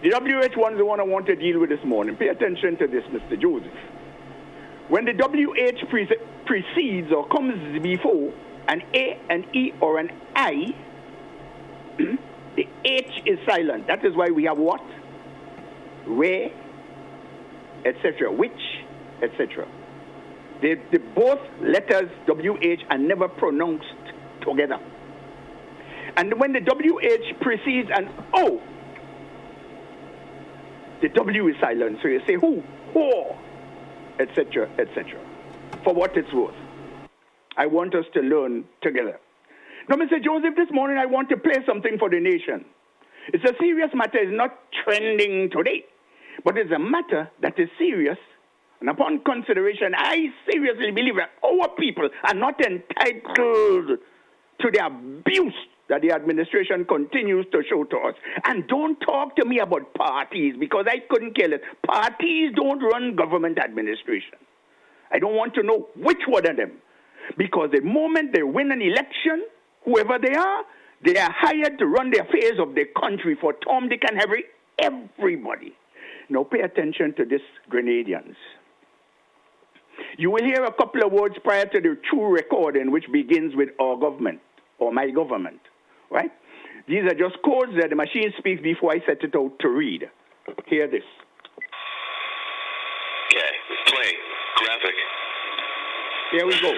The WH one is the one I want to deal with this morning. Pay attention to this, Mr. Joseph. When the WH precedes or comes before an A, an E, or an I, the H is silent. That is why we have what? Where, etc. Which, etc. The both letters WH are never pronounced together. And when the WH precedes an O, the W is silent, so you say who, etc., etc. For what it's worth. I want us to learn together. Now, Mr. Joseph, this morning I want to play something for the nation. It's a serious matter. It's not trending today, but it's a matter that is serious. And upon consideration, I seriously believe that our people are not entitled to the abuse that the administration continues to show to us. And don't talk to me about parties, because I couldn't care less. Parties don't run government administration. I don't want to know which one of them. Because the moment they win an election, whoever they are hired to run the affairs of the country for Tom, Dick, and Harry, everybody. Now pay attention to this, Grenadians. You will hear a couple of words prior to the true recording, which begins with our government, or my government. Right? These are just codes that the machine speaks before I set it out to read. Hear this. Okay, play, graphic. Here we go.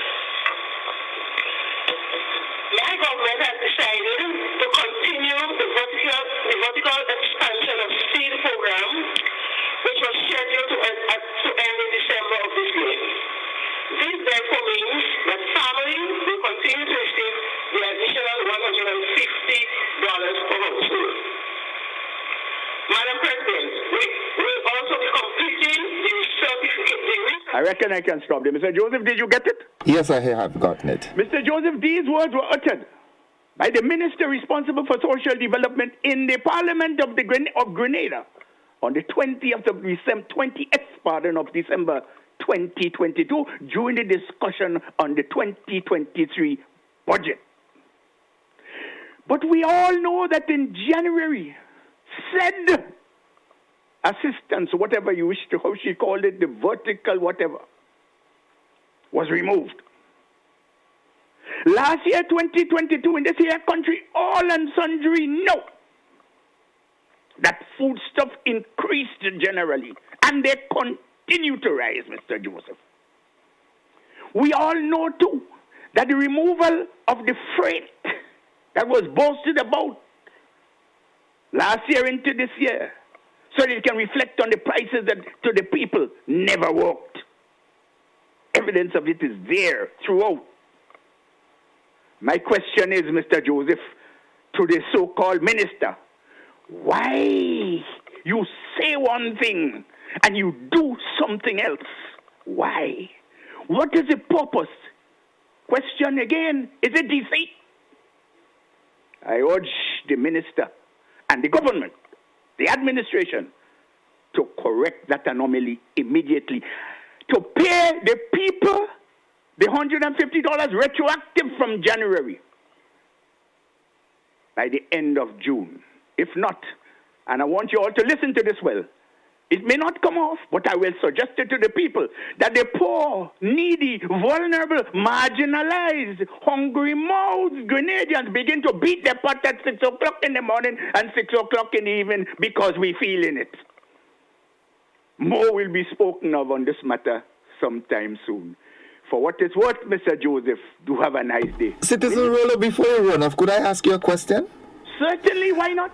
My government has decided to continue the vertical expansion of seed program, which was scheduled to end in December of this year. This therefore means that families will continue to receive the additional $150 per household. Madam President, we will also be completing the certificate. I reckon I can stop there. Mr. Joseph, did you get it? Yes, I have gotten it. Mr. Joseph, these words were uttered by the minister responsible for social development in the Parliament of Grenada on the 20th of December 2022 during the discussion on the 2023 budget. But we all know that in January, said assistance, whatever you wish to, how she called it, the vertical whatever, was removed. Last year, 2022, in this here country, all and sundry know that foodstuff increased generally, and they continue to rise, Mr. Joseph. We all know, too, that the removal of the freight that was boasted about last year into this year, so that it can reflect on the prices that to the people never worked. Evidence of it is there throughout. My question is, Mr. Joseph, to the so-called minister, why you say one thing and you do something else? Why? What is the purpose? Question again, is it deceit? I urge the minister and the government, the administration, to correct that anomaly immediately, to pay the people the $150 retroactive from January by the end of June. If not, and I want you all to listen to this well, it may not come off, but I will suggest it to the people that the poor, needy, vulnerable, marginalized, hungry mouths Grenadians begin to beat their pot at 6 o'clock in the morning and 6 o'clock in the evening because we feel in it. More will be spoken of on this matter sometime soon. For what it's worth, Mr. Joseph, do have a nice day. Citizen Roller, before you run off, could I ask you a question? Certainly, why not?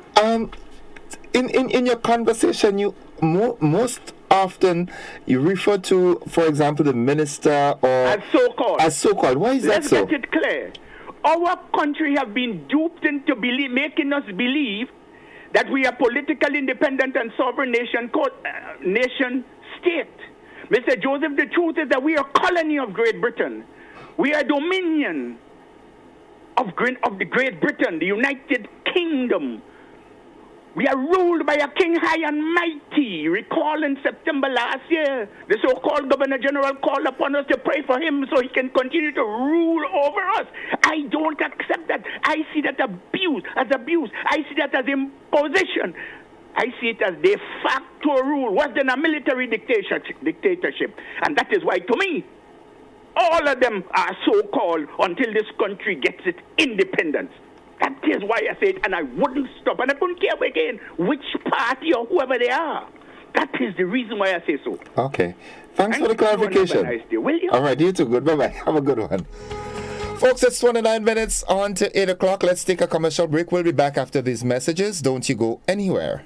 In your conversation, you most often you refer to, for example, the minister or as so-called. As so-called. Why is that so? Let's get it clear. Our country have been duped into making us believe that we are political, independent, and sovereign nation state. Mr. Joseph, the truth is that we are a colony of Great Britain. We are dominion of the Great Britain, the United Kingdom. We are ruled by a king high and mighty. Recall in September last year, the so-called Governor General called upon us to pray for him so he can continue to rule over us. I don't accept that. I see that as abuse. I see that as imposition. I see it as de facto rule, worse than a military dictatorship. And that is why, to me, all of them are so-called until this country gets its independence. That is why I say it, and I wouldn't stop. And I don't care again which party or whoever they are. That is the reason why I say so. Okay. Thanks for the clarification. Have a nice day, will you? All right, you too. Good. Bye-bye. Have a good one. Folks, it's 29 minutes on to 8 o'clock. Let's take a commercial break. We'll be back after these messages. Don't you go anywhere.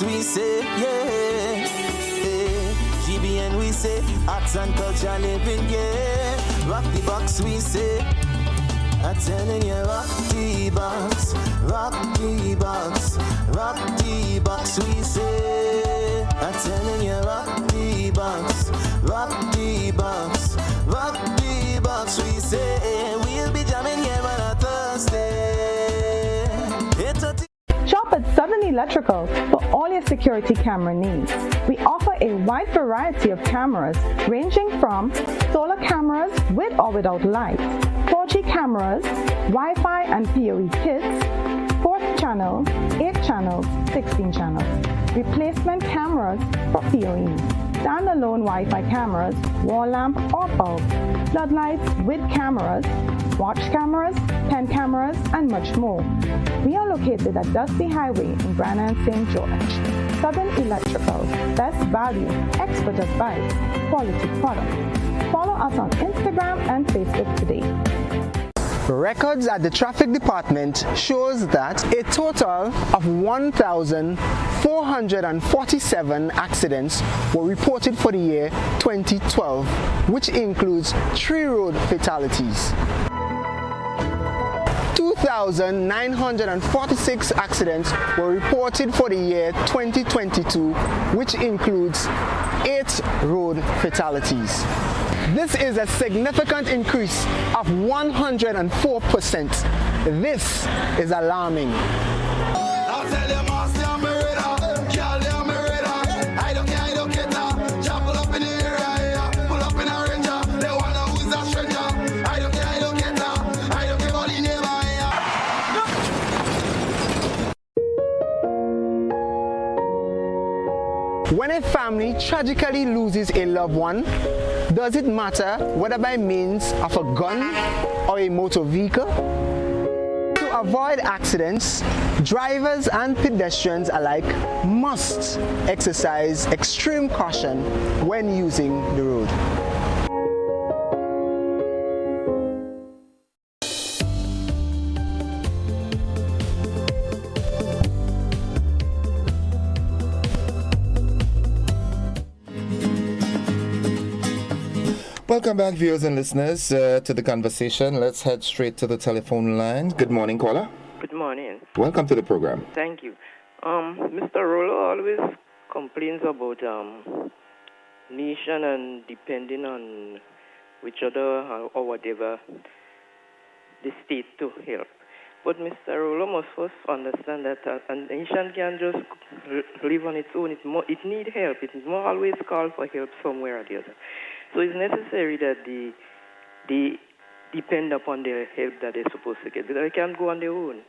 We say, yeah, GBN we say, arts and culture living, yeah. Rock the box we say, I'm telling you, rock the box, rock the box, rock the box we say, I'm telling you, rock the box, rock the box, rock the box we say, we'll be jamming here on a Thursday. Shop at Southern Electrical for all your security camera needs. We offer a wide variety of cameras ranging from solar cameras with or without lights, 4G cameras, Wi-Fi and PoE kits, 4th channel, 8 channels, 16 channels, replacement cameras for PoE, standalone Wi-Fi cameras, wall lamp or bulb, floodlights with cameras, watch cameras, pen cameras, and much more. We are located at Dusty Highway in Grenada and St. George. Southern Electrical, best value, expert advice, quality product. Follow us on Instagram and Facebook today. Records at the traffic department shows that a total of 1,447 accidents were reported for the year 2012, which includes 3 road fatalities. 2,946 accidents were reported for the year 2022, which includes 8 road fatalities. This is a significant increase of 104%. This is alarming. When a family tragically loses a loved one, does it matter whether by means of a gun or a motor vehicle? To avoid accidents, drivers and pedestrians alike must exercise extreme caution when using the road. Welcome back, viewers and listeners, to the conversation. Let's head straight to the telephone line. Good morning, caller. Good morning. Welcome to the program. Thank you. Mr. Rollo always complains about nation and depending on which other or whatever the state to help. But Mr. Rollo must first understand that a nation can't just live on its own. It needs help. It must always call for help somewhere or the other. So it's necessary that they depend upon the help that they're supposed to get. Because they can't go on their own.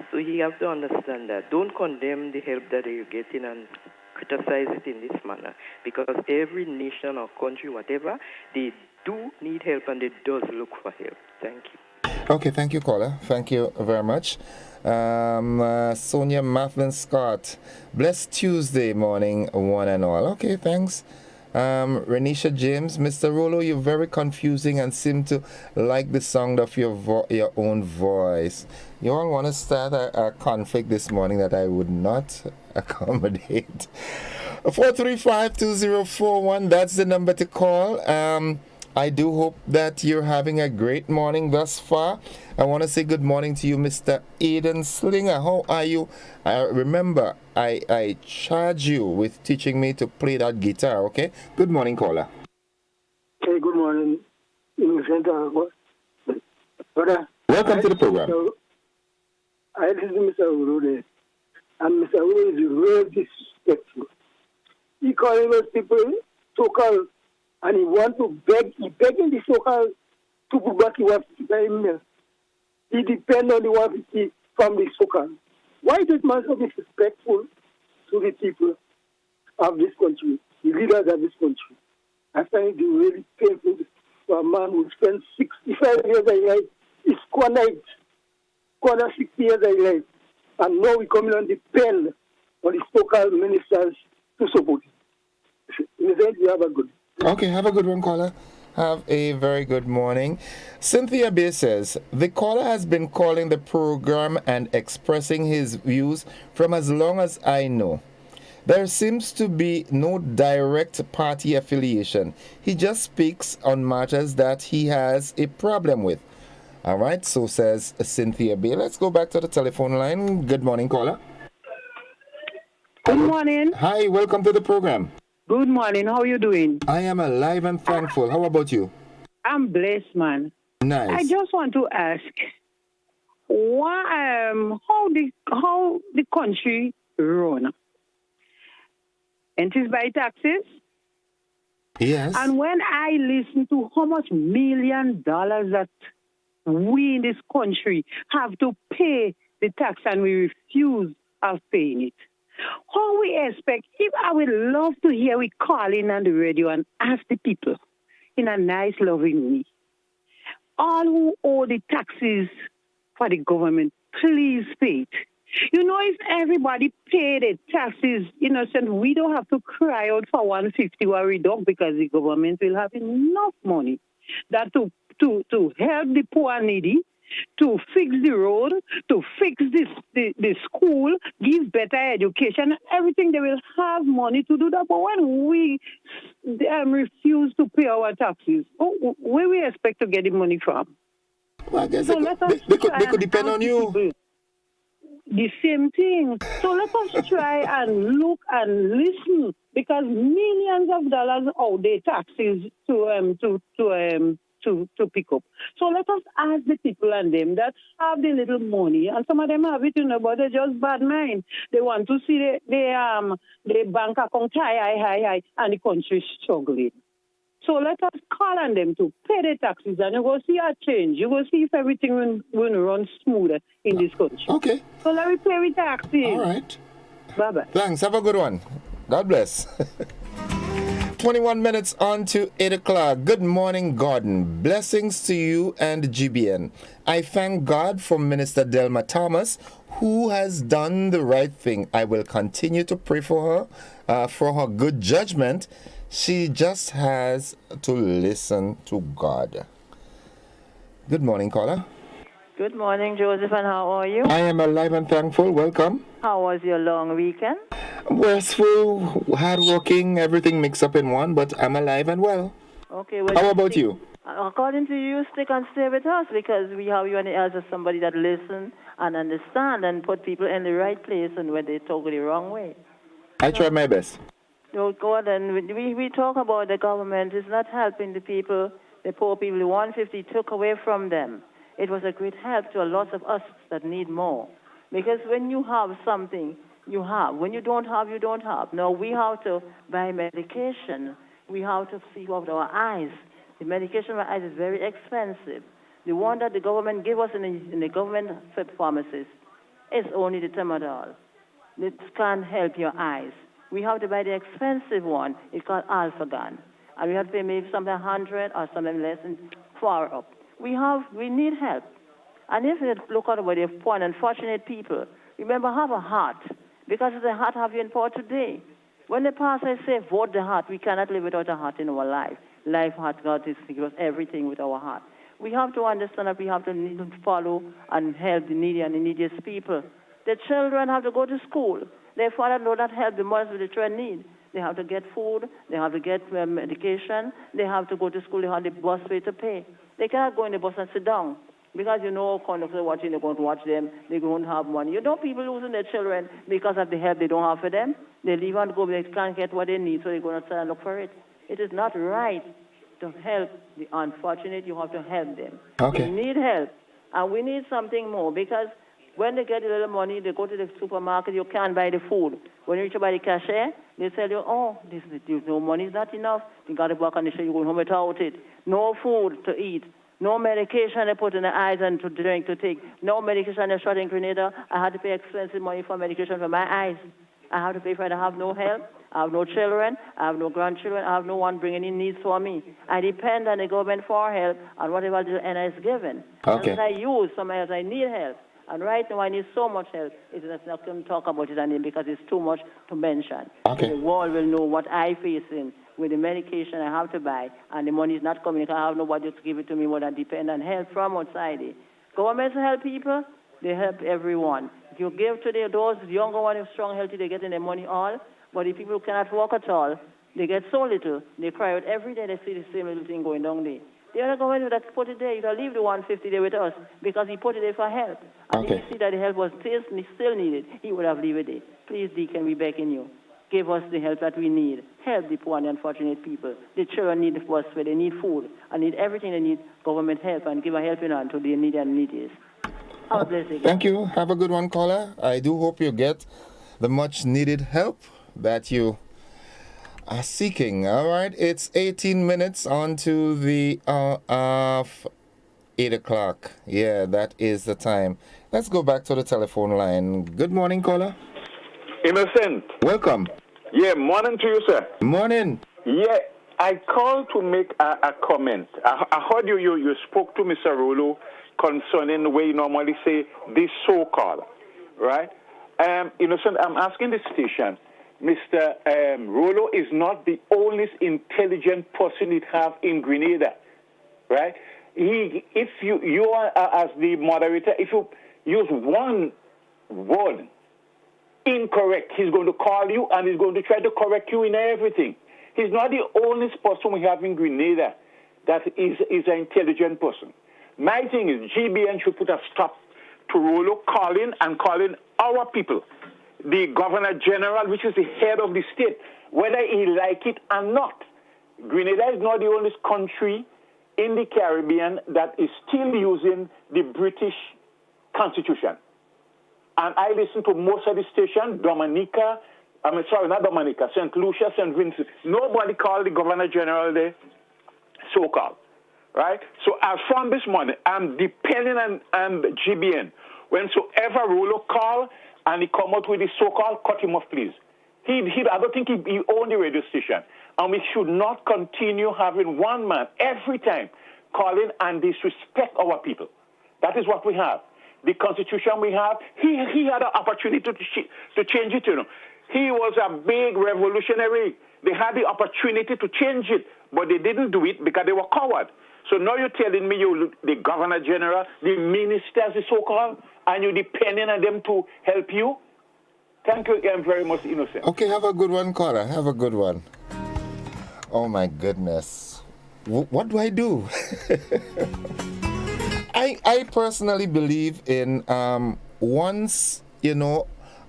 So you have to understand that. Don't condemn the help that you're getting and criticize it in this manner. Because every nation or country, whatever, they do need help and they does look for help. Thank you. Okay, thank you, caller. Thank you very much. Sonia Mafflin Scott. Blessed Tuesday morning, one and all. Okay, thanks. Renisha James, Mr. Rollo, you're very confusing and seem to like the sound of your own voice. You all want to start a conflict this morning that I would not accommodate. 435-2041, that's the number to call. I do hope that you're having a great morning thus far. I want to say good morning to you, Mr. Aiden Slinger. How are you? Remember, I charge you with teaching me to play that guitar, okay? Good morning, caller. Hey, good morning. Brother. Welcome to the program. I listen to Mr. Uru, and Mr. Uru is very disrespectful. He calling those people so-called, and he want to beg, he begging the so-called to put back the 150 million. He depend on the 150 from the so-called. Why is this man so disrespectful to the people of this country, the leaders of this country? I find it really painful for a man who spent 65 years of his life, he squandered 60 years of his life, and now we come in and depend on the so-called ministers to support him. You have a good. Okay, have a good one, caller. Have a very good morning. Cynthia Bay says, the caller has been calling the program and expressing his views from as long as I know. There seems to be no direct party affiliation. He just speaks on matters that he has a problem with. All right, so says Cynthia Bay. Let's go back to the telephone line. Good morning, caller. Good morning. Hi, welcome to the program. Good morning. How are you doing? I am alive and thankful. How about you? I'm blessed, man. Nice. I just want to ask, why, how the country run? And it is by taxes? Yes. And when I listen to how much $1 million that we in this country have to pay the tax and we refuse of paying it, how we expect, if I would love to hear we call in on the radio and ask the people in a nice, loving way, all who owe the taxes for the government, please pay it. You know, if everybody paid the taxes innocent, we don't have to cry out for 150 or reduct because the government will have enough money that to help the poor and needy, to fix the road, to fix the school, give better education, everything. They will have money to do that. But when we refuse to pay our taxes, where we expect to get the money from? Well, I guess they could depend on you. People. The same thing. So let us try and look and listen, because millions of dollars owe their taxes to pick up. So let us ask the people and them that have the little money, and some of them have it, but they're just bad mind. They want to see the bank account high, and the country struggling. So let us call on them to pay the taxes, and you will see a change. You will see if everything will run smoother in this country. Okay. So let me pay with taxes. All right. Bye-bye. Thanks. Have a good one. God bless. 21 minutes on to 8 o'clock. Good morning, Gordon. Blessings to you and GBN. I thank God for Minister Delma Thomas, who has done the right thing. I will continue to pray for her good judgment. She just has to listen to God. Good morning, caller. Good morning, Joseph, and how are you? I am alive and thankful. Welcome. How was your long weekend? Restful, hardworking, everything mixed up in one, but I'm alive and well. Okay. Well, How about you? According to you, stick and stay with us because we have you and the elders, somebody that listen and understand and put people in the right place and when they talk the wrong way. I try my best. Oh, God, and we talk about the government is not helping the people, the poor people. The 150 took away from them. It was a great help to a lot of us that need more. Because when you have something, you have. When you don't have, you don't have. Now, we have to buy medication. We have to see with our eyes. The medication for eyes is very expensive. The one that the government gave us in the government pharmacies is only the Tramadol. It can't help your eyes. We have to buy the expensive one. It's called Alphagan. And we have to pay maybe something 100 or something less and far up. We need help. And if you look at the poor and unfortunate people, remember, have a heart. Because the heart have you in power today. When the pastor say, vote the heart, we cannot live without a heart in our life. Life heart, God is give us everything with our heart. We have to understand that we have to need to follow and help the needy and the neediest people. The children have to go to school. Their father do not help the mothers with the children need. They have to get food. They have to get medication. They have to go to school. They have the bus fare to pay. They cannot go in the bus and sit down because conductors are watching. They're going to watch them. They don't have money. People losing their children because of the help they don't have for them. They leave and go. They can't get what they need, so they're going to try and look for it. It is not right to help the unfortunate. You have to help them. Okay. They need help, and we need something more because when they get a little money, they go to the supermarket. You can't buy the food. When you reach by the cashier, they tell you, "Oh, there's no money, is not enough. You got to work on the show. You're going home without it. No food to eat. No medication they put in the eyes and to drink to take. No medication they shot in Grenada. I had to pay expensive money for medication for my eyes. I have to pay for it. I have no help. I have no children. I have no grandchildren. I have no one bringing in needs for me. I depend on the government for help and whatever the NI is given. Okay. And when I use somebody else, I need help. And right now I need so much help. It's not going to talk about it again because it's too much to mention. Okay. The world will know what I facing with the medication I have to buy, and the money is not coming. I have nobody to give it to me more than depend on help from outside. Governments help people. They help everyone. If you give to those younger ones, strong, healthy, they get in their money all. But the people who cannot walk at all, they get so little. They cry out every day. They see the same little thing going down there. The other government that put it there, you can leave the 150 there with us because he put it there for help. And if you see that the help was still needed, he would have leave it there. Please, Deacon, we begging you. Give us the help that we need. Help the poor and unfortunate people. The children need the bus fare. They need food. And need everything they need, government help, and give a helping hand to the needy and neediest. God bless you. Thank you. Have a good one, caller. I do hope you get the much needed help that you are seeking. All right, it's 18 minutes on to the hour of 8 o'clock. Yeah, that is the time. Let's go back to the telephone line. Good morning, caller. Innocent. Welcome. Yeah, morning to you, sir. Morning. Yeah, I called to make a comment. I heard you spoke to Mr. Rolo concerning the way you normally say this so-called, right? Innocent, I'm asking the station, Mr. Rolo is not the only intelligent person it have in Grenada, right? If you are as the moderator, if you use one word incorrect, he's going to call you and he's going to try to correct you in everything. He's not the only person we have in Grenada that is an intelligent person. My thing is GBN should put a stop to Rolo calling our people. The Governor General, which is the head of the state, whether he like it or not. Grenada is not the only country in the Caribbean that is still using the British Constitution. And I listen to most of the stations, St. Lucia, St. Vincent. Nobody called the Governor General there so-called, right? So as from this morning, I'm depending on GBN. Whensoever Rolo call and he come out with the so-called, cut him off, please. I don't think he owned the radio station. And we should not continue having one man every time calling and disrespect our people. That is what we have. The constitution we have, he had an opportunity to change it, He was a big revolutionary. They had the opportunity to change it, but they didn't do it because they were coward. So now you're telling me the Governor General, the ministers, the so-called, and you're depending on them to help you? Thank you again very much, Innocent. Okay, have a good one, caller. Have a good one. Oh, my goodness. what do I do? I personally believe in once,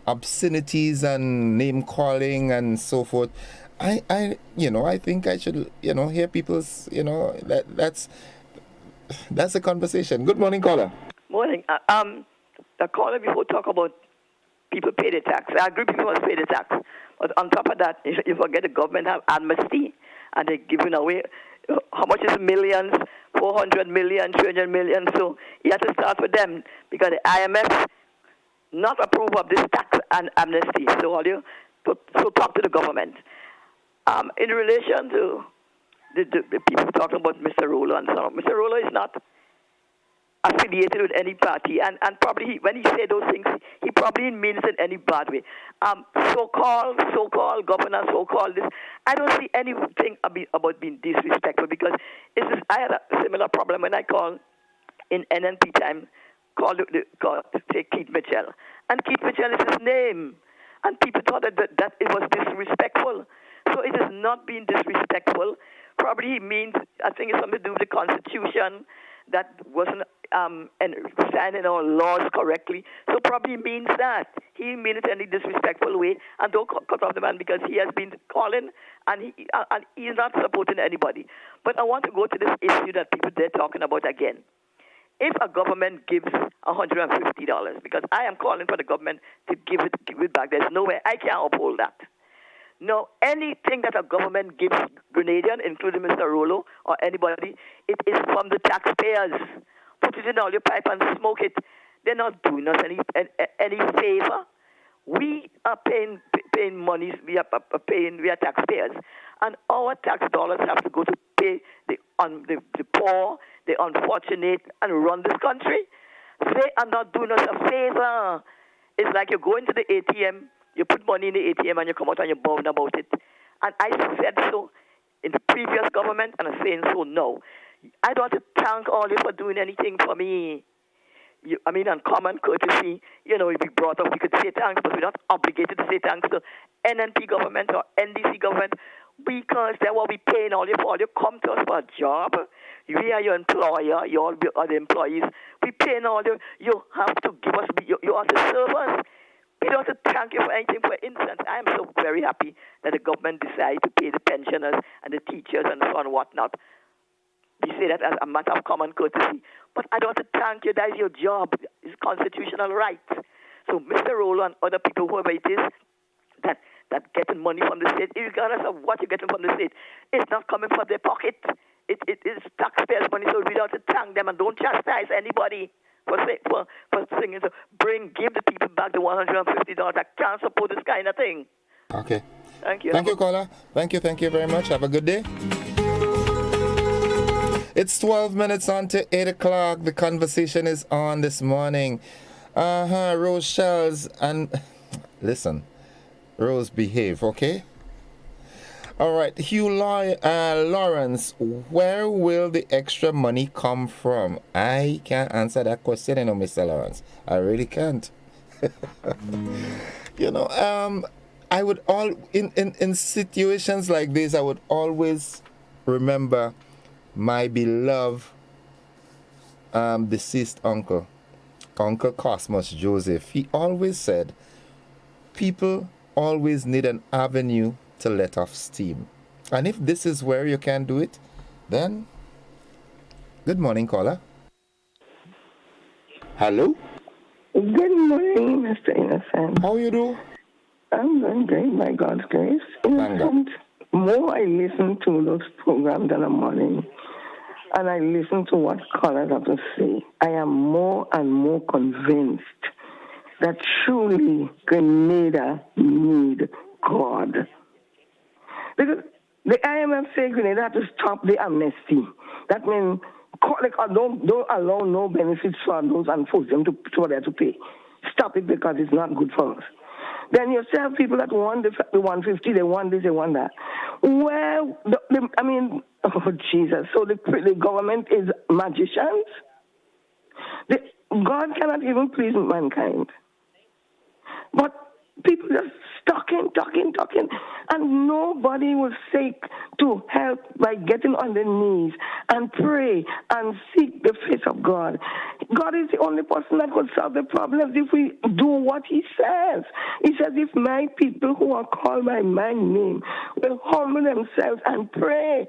obscenities and name calling and so forth. I think I should, hear people's, that's a conversation. Good morning, caller. Morning. The caller before talk about people pay the tax. I agree people must pay the tax. But on top of that, you forget the government have amnesty and they're giving away, how much is millions, 400 million, 300 million. So you have to start with them because the IMF not approve of this tax and amnesty. So talk to the government. In relation to the people talking about Mr. Rollo and so on, Mr. Rollo is not affiliated with any party, and probably when he said those things, he probably means it in any bad way. So-called governor, so-called this. I don't see anything about being disrespectful because I had a similar problem when I called in NNP time, called say Keith Mitchell, and Keith Mitchell is his name, and people thought that it was disrespectful. So it is not being disrespectful. Probably he means, I think it's something to do with the Constitution that wasn't signing our laws correctly. So probably means that. He means it in any disrespectful way. And don't cut off the man because he has been calling and he is not supporting anybody. But I want to go to this issue that people they're talking about again. If a government gives $150, because I am calling for the government to give it back, there's no way I can uphold that. No, anything that a government gives Grenadian, including Mr. Rollo or anybody, it is from the taxpayers. Put it in all your pipe and smoke it. They're not doing us any favor. We are paying money. We are taxpayers, and our tax dollars have to go to pay the poor, the unfortunate, and run this country. They are not doing us a favor. It's like you're going to the ATM. You put money in the ATM and you come out and you're bound about it. And I said so in the previous government, and I'm saying so now. I don't have to thank all you for doing anything for me. On common courtesy, if we brought up, we could say thanks, but we're not obligated to say thanks to NNP government or NDC government because they're what we paying all you for. You come to us for a job. We are your employer. You all are the employees. We paying all you. You have to give us, you are the servers. We don't have to thank you for anything. For instance, I am so very happy that the government decided to pay the pensioners and the teachers and so on and whatnot. We say that as a matter of common courtesy. But I don't have to thank you. That is your job. It's constitutional right. So Mr. Rollo and other people, whoever it is, that getting money from the state, regardless of what you're getting from the state, it's not coming from their pocket. It is taxpayers' money, so we don't have to thank them and don't chastise anybody. For singing, so give the people back the $150. I can't support this kind of thing. Okay. Thank you. Thank you, caller. Thank you very much. Have a good day. It's 12 minutes on to 8 o'clock. The conversation is on this morning. Rose Shells and listen, Rose, behave, okay? All right, Hugh Lawrence, where will the extra money come from? I can't answer that question, Mr. Lawrence. I really can't. I would in situations like this, I would always remember my beloved deceased uncle, Uncle Cosmos Joseph. He always said, people always need an avenue to let off steam. And if this is where you can do it, then good morning, caller. Hello? Good morning, Mr. Innocent. How you do? I'm doing great, by God's grace. Innocent, more I listen to those programs in the morning, and I listen to what callers have to say, I am more and more convinced that truly Grenada need God. Because the IMF say Grenada have to stop the amnesty. That means don't allow no benefits for those and force them to pay. Stop it because it's not good for us. Then you have people that want the 150, they want this, they want that. Well, oh Jesus! So the government is magicians. God cannot even please mankind. But People just talking, and nobody will seek to help by getting on their knees and pray and seek the face of God. God is the only person that could solve the problems if we do what he says. He says, if my people who are called by my name will humble themselves and pray,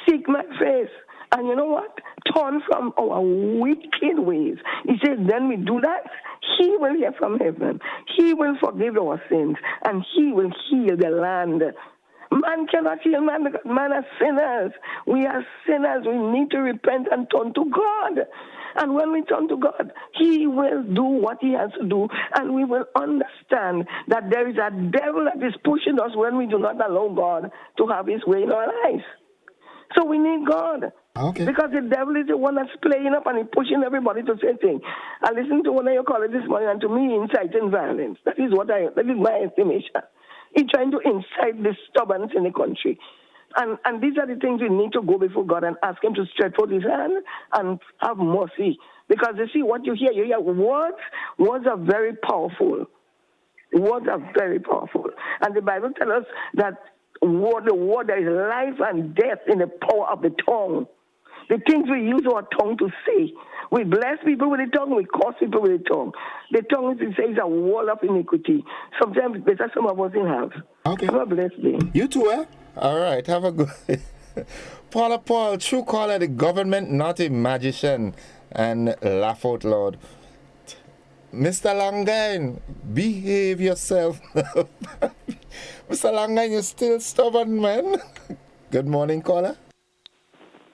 seek my face, and you know what? Turn from our wicked ways. He says, then we do that, he will hear from heaven. He will forgive our sins, and he will heal the land. Man cannot heal man because man are sinners. We are sinners. We need to repent and turn to God. And when we turn to God, he will do what he has to do, and we will understand that there is a devil that is pushing us when we do not allow God to have his way in our lives. So we need God. Okay. Because the devil is the one that's playing up and he's pushing everybody to say things. I listened to one of your callers this morning, and to me, inciting violence. That is my estimation. He's trying to incite this stubbornness in the country. And these are the things we need to go before God and ask him to stretch out his hand and have mercy. Because you see, what you hear words are very powerful. Words are very powerful. And the Bible tells us that the word, there is life and death in the power of the tongue. The things we use our tongue to say. We bless people with the tongue, we curse people with the tongue. The tongue, it says, a wall of iniquity. Sometimes it's better some of us didn't have. Okay. Have a blessed day. You too, eh? All right, have a good... Paul, true caller, the government, not a magician, and laugh out loud. Mr. Langain, behave yourself. Mr. Langain, you're still stubborn, man. Good morning, caller.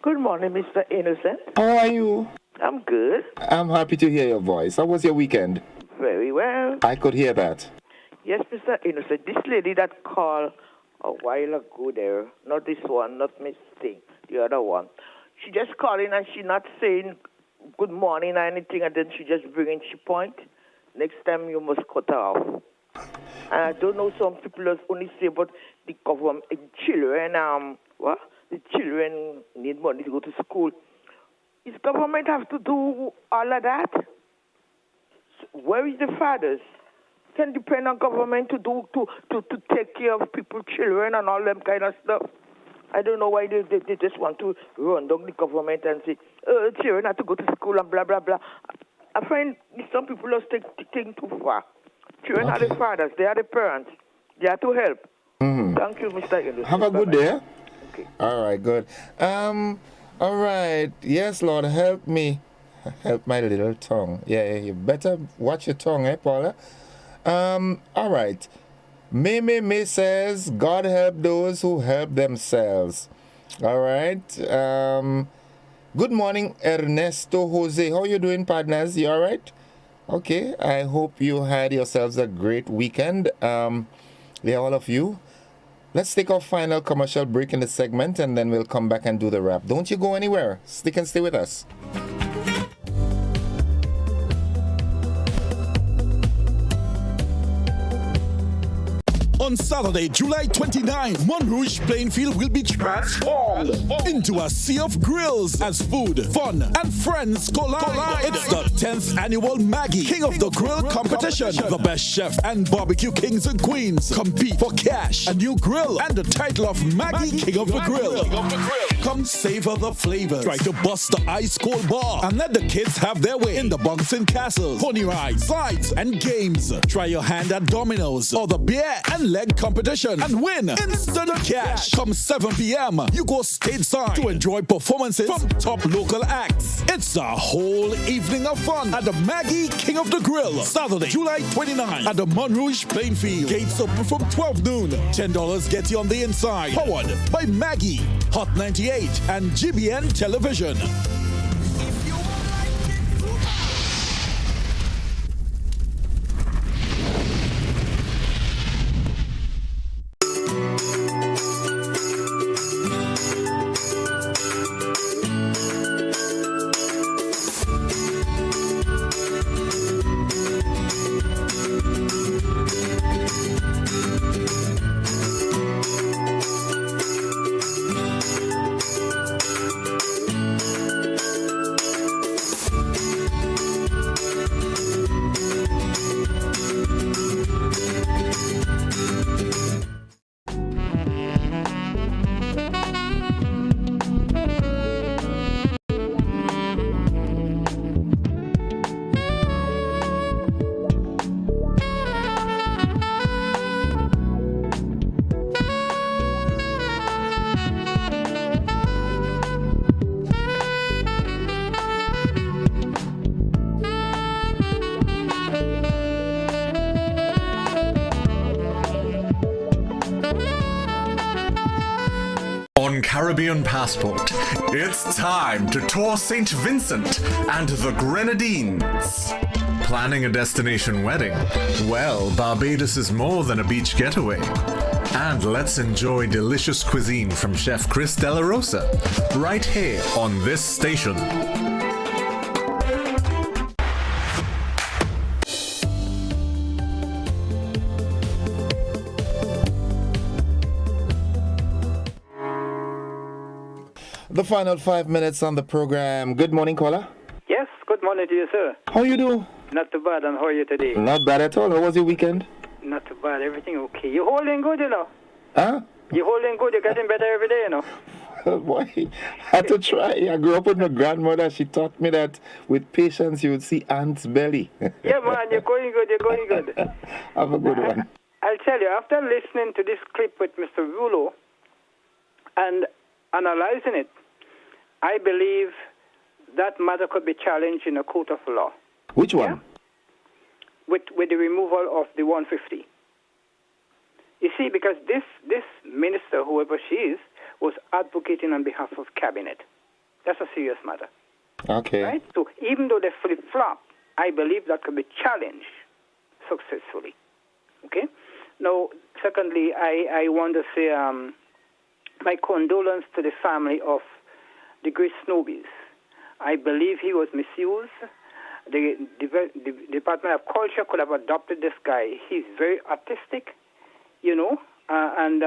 Good morning, Mr. Innocent. How are you? I'm good. I'm happy to hear your voice. How was your weekend? Very well. I could hear that. Yes, Mr. Innocent. This lady that called a while ago there, not this one, not Miss Thing, the other one. She just calling and she not saying good morning or anything, and then she just bringing she point. Next time you must cut her off. And I don't know, some people just only say about the government, children, the children need money to go to school. Is government have to do all of that? Where is the fathers? Can depend on government to take care of people, children, and all them kind of stuff. I don't know why they just want to run down the government and say, children have to go to school and blah, blah, blah. I find some people just take too far. Children are the fathers. They are the parents. They are to help. Mm-hmm. Thank you, Mr. Indus. Have a good day. Okay. All right, good. All right. Yes, Lord, help me. Help my little tongue. Yeah, you better watch your tongue, eh, Paula? All right. May says, God help those who help themselves. All right. Good morning, Ernesto Jose. How you doing, partners? You all right? Okay. I hope you had yourselves a great weekend. Yeah, all of you. Let's take our final commercial break in the segment, and then we'll come back and do the wrap. Don't you go anywhere. Stick and stay with us. On Saturday, July 29, Montrouge Plainfield will be transformed into a sea of grills as food, fun, and friends collide. It's the 10th annual Maggie King of the Grill competition. The best chef and barbecue kings and queens compete for cash, a new grill, and the title of Maggie King of the Grill. Come savor the flavors. Try to bust the ice cold bar and let the kids have their way in the bouncing castles, pony rides, slides, and games. Try your hand at dominoes or the beer and leg competition and win instant cash. Come 7 p.m. you go stateside to enjoy performances from top local acts. It's a whole evening of fun at the Maggie King of the Grill, Saturday, July 29 at the Montrouge Plainfield. Gates open from 12 noon. $10 get you on the inside. Powered by Maggie, Hot 98, and GBN Television. Caribbean passport. It's time to tour St. Vincent and the Grenadines. Planning a destination wedding? Well, Barbados is more than a beach getaway. And let's enjoy delicious cuisine from Chef Chris De La Rosa, right here on this station. The final 5 minutes on the program. Good morning, caller. Yes, good morning to you, sir. How you do? Not too bad, and how are you today? Not bad at all. How was your weekend? Not too bad, everything okay. You holding good, you know? Huh? You holding good, you're getting better every day, you know? Oh boy, had to try. I grew up with my grandmother. She taught me that with patience you would see ant's belly. Yeah, man, you're going good, you're going good. Have a good one. I'll tell you, after listening to this clip with Mr. Rulo and analyzing it, I believe that matter could be challenged in a court of law. Which one? Yeah? With the removal of the 150. You see, because this minister, whoever she is, was advocating on behalf of cabinet. That's a serious matter. Okay. Right? So even though they flip-flop, I believe that could be challenged successfully. Okay? Now, secondly, I want to say my condolence to the family of the great Snobies. I believe he was misused. The Department of Culture could have adopted this guy. He's very artistic, you know, and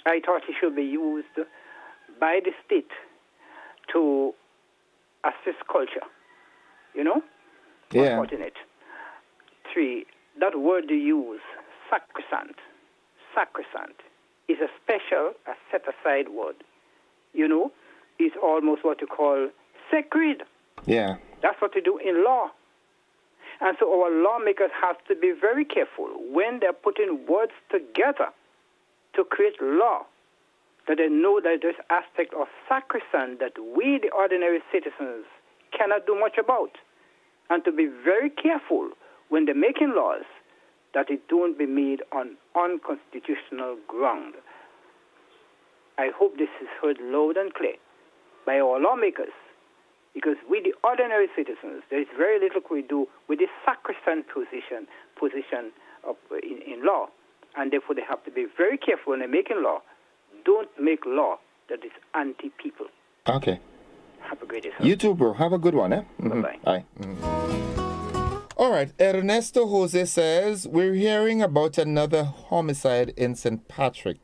I thought he should be used by the state to assist culture, you know? Yeah. Unfortunate. 3, that word you use, sacrosanct, is a special, a set-aside word, you know? It's almost what you call sacred. Yeah. That's what you do in law. And so our lawmakers have to be very careful when they're putting words together to create law, that they know that there's aspect of sacrosanct that we, the ordinary citizens, cannot do much about. And to be very careful when they're making laws that it don't be made on unconstitutional ground. I hope this is heard loud and clear by our lawmakers, because we, the ordinary citizens, there is very little we do with this sacrosanct position of, in law, and therefore they have to be very careful when they're making law. Don't make law that is anti-people. Okay. Have a great day, sir. You too, bro. Have a good one, eh? Mm-hmm. Bye-bye. Bye. Mm-hmm. All right. Ernesto Jose says, we're hearing about another homicide in St. Patrick,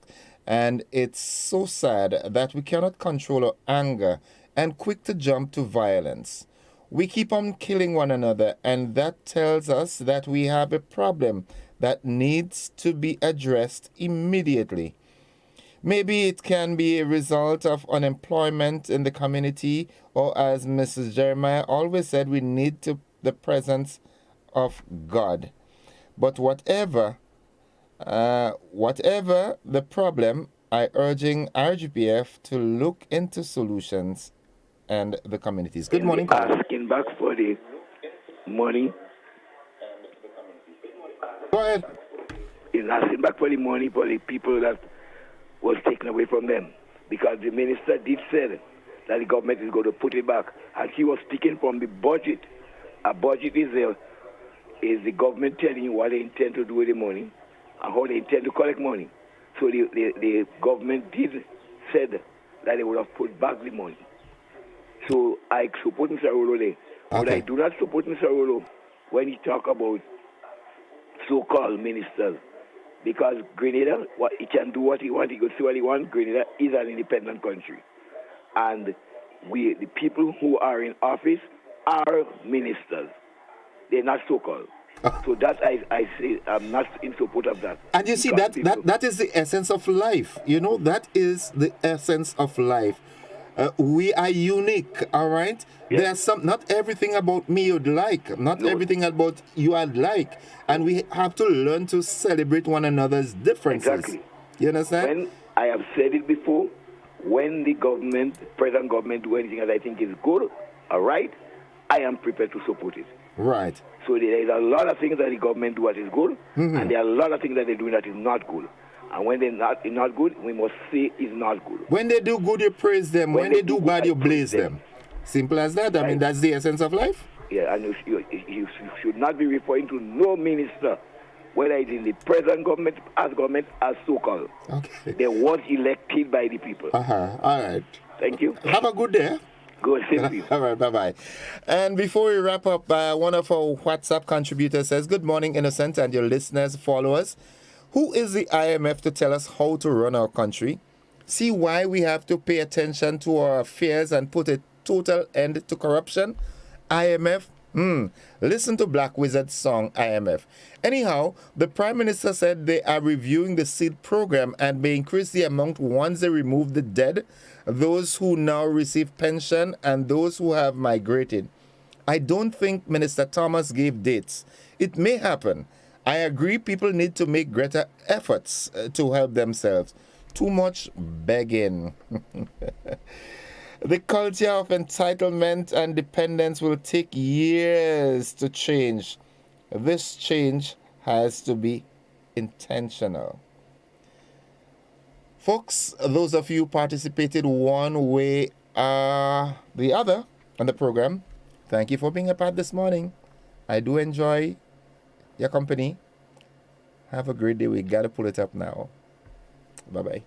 and it's so sad that we cannot control our anger and quick to jump to violence. We keep on killing one another, and that tells us that we have a problem that needs to be addressed immediately. Maybe it can be a result of unemployment in the community, or as Mrs. Jeremiah always said, we need the presence of God. But whatever the problem, I urging RGPF to look into solutions and the communities. Good morning, Carl. Asking back for the money. Go ahead. He's asking back for the money for the people that was taken away from them, because the minister did say that the government is going to put it back, and he was speaking from the budget. A budget is the government telling you what they intend to do with the money and how they intend to collect money. So the government did said that they would have put back the money. So I support Mr. Rolo there. But I do not support Mr. Rolo when he talk about so-called ministers. Because Grenada, he can do what he wants, he can say what he wants. Grenada is an independent country. And the people who are in office are ministers. They're not so-called. So that I say I'm not in support of that. And you see, that is the essence of life. You know, that is the essence of life. We are unique, all right? Yes. There's not everything about me you'd like, not everything about you I'd like. And we have to learn to celebrate one another's differences. Exactly. You understand? When I have said it before, when the present government do anything that I think is good, all right, I am prepared to support it. Right. So there is a lot of things that the government do that is good, and there are a lot of things that they do that is not good. And when they're not good, we must say it's not good. When they do good, you praise them. When they do bad, you blaze them. Simple as that. I mean, that's the essence of life. Yeah, and you should not be referring to no minister, whether it's in the present government, as so-called. Okay. They was elected by the people. All right. Thank you. Have a good day. Good, same to you. All right, bye-bye. And before we wrap up, one of our WhatsApp contributors says, good morning, Innocent, and your listeners, followers. Who is the IMF to tell us how to run our country? See why we have to pay attention to our affairs and put a total end to corruption? IMF? Listen to Black Wizard's song, IMF. Anyhow, the Prime Minister said they are reviewing the seed program and may increase the amount once they remove the dead, those who now receive pension, and those who have migrated. I don't think Minister Thomas gave dates. It may happen. I agree people need to make greater efforts to help themselves. Too much begging. The culture of entitlement and dependence will take years to change. This change has to be intentional. Folks, those of you participated one way or the other on the program, thank you for being a part this morning. I do enjoy your company. Have a great day. We got to pull it up now. Bye-bye.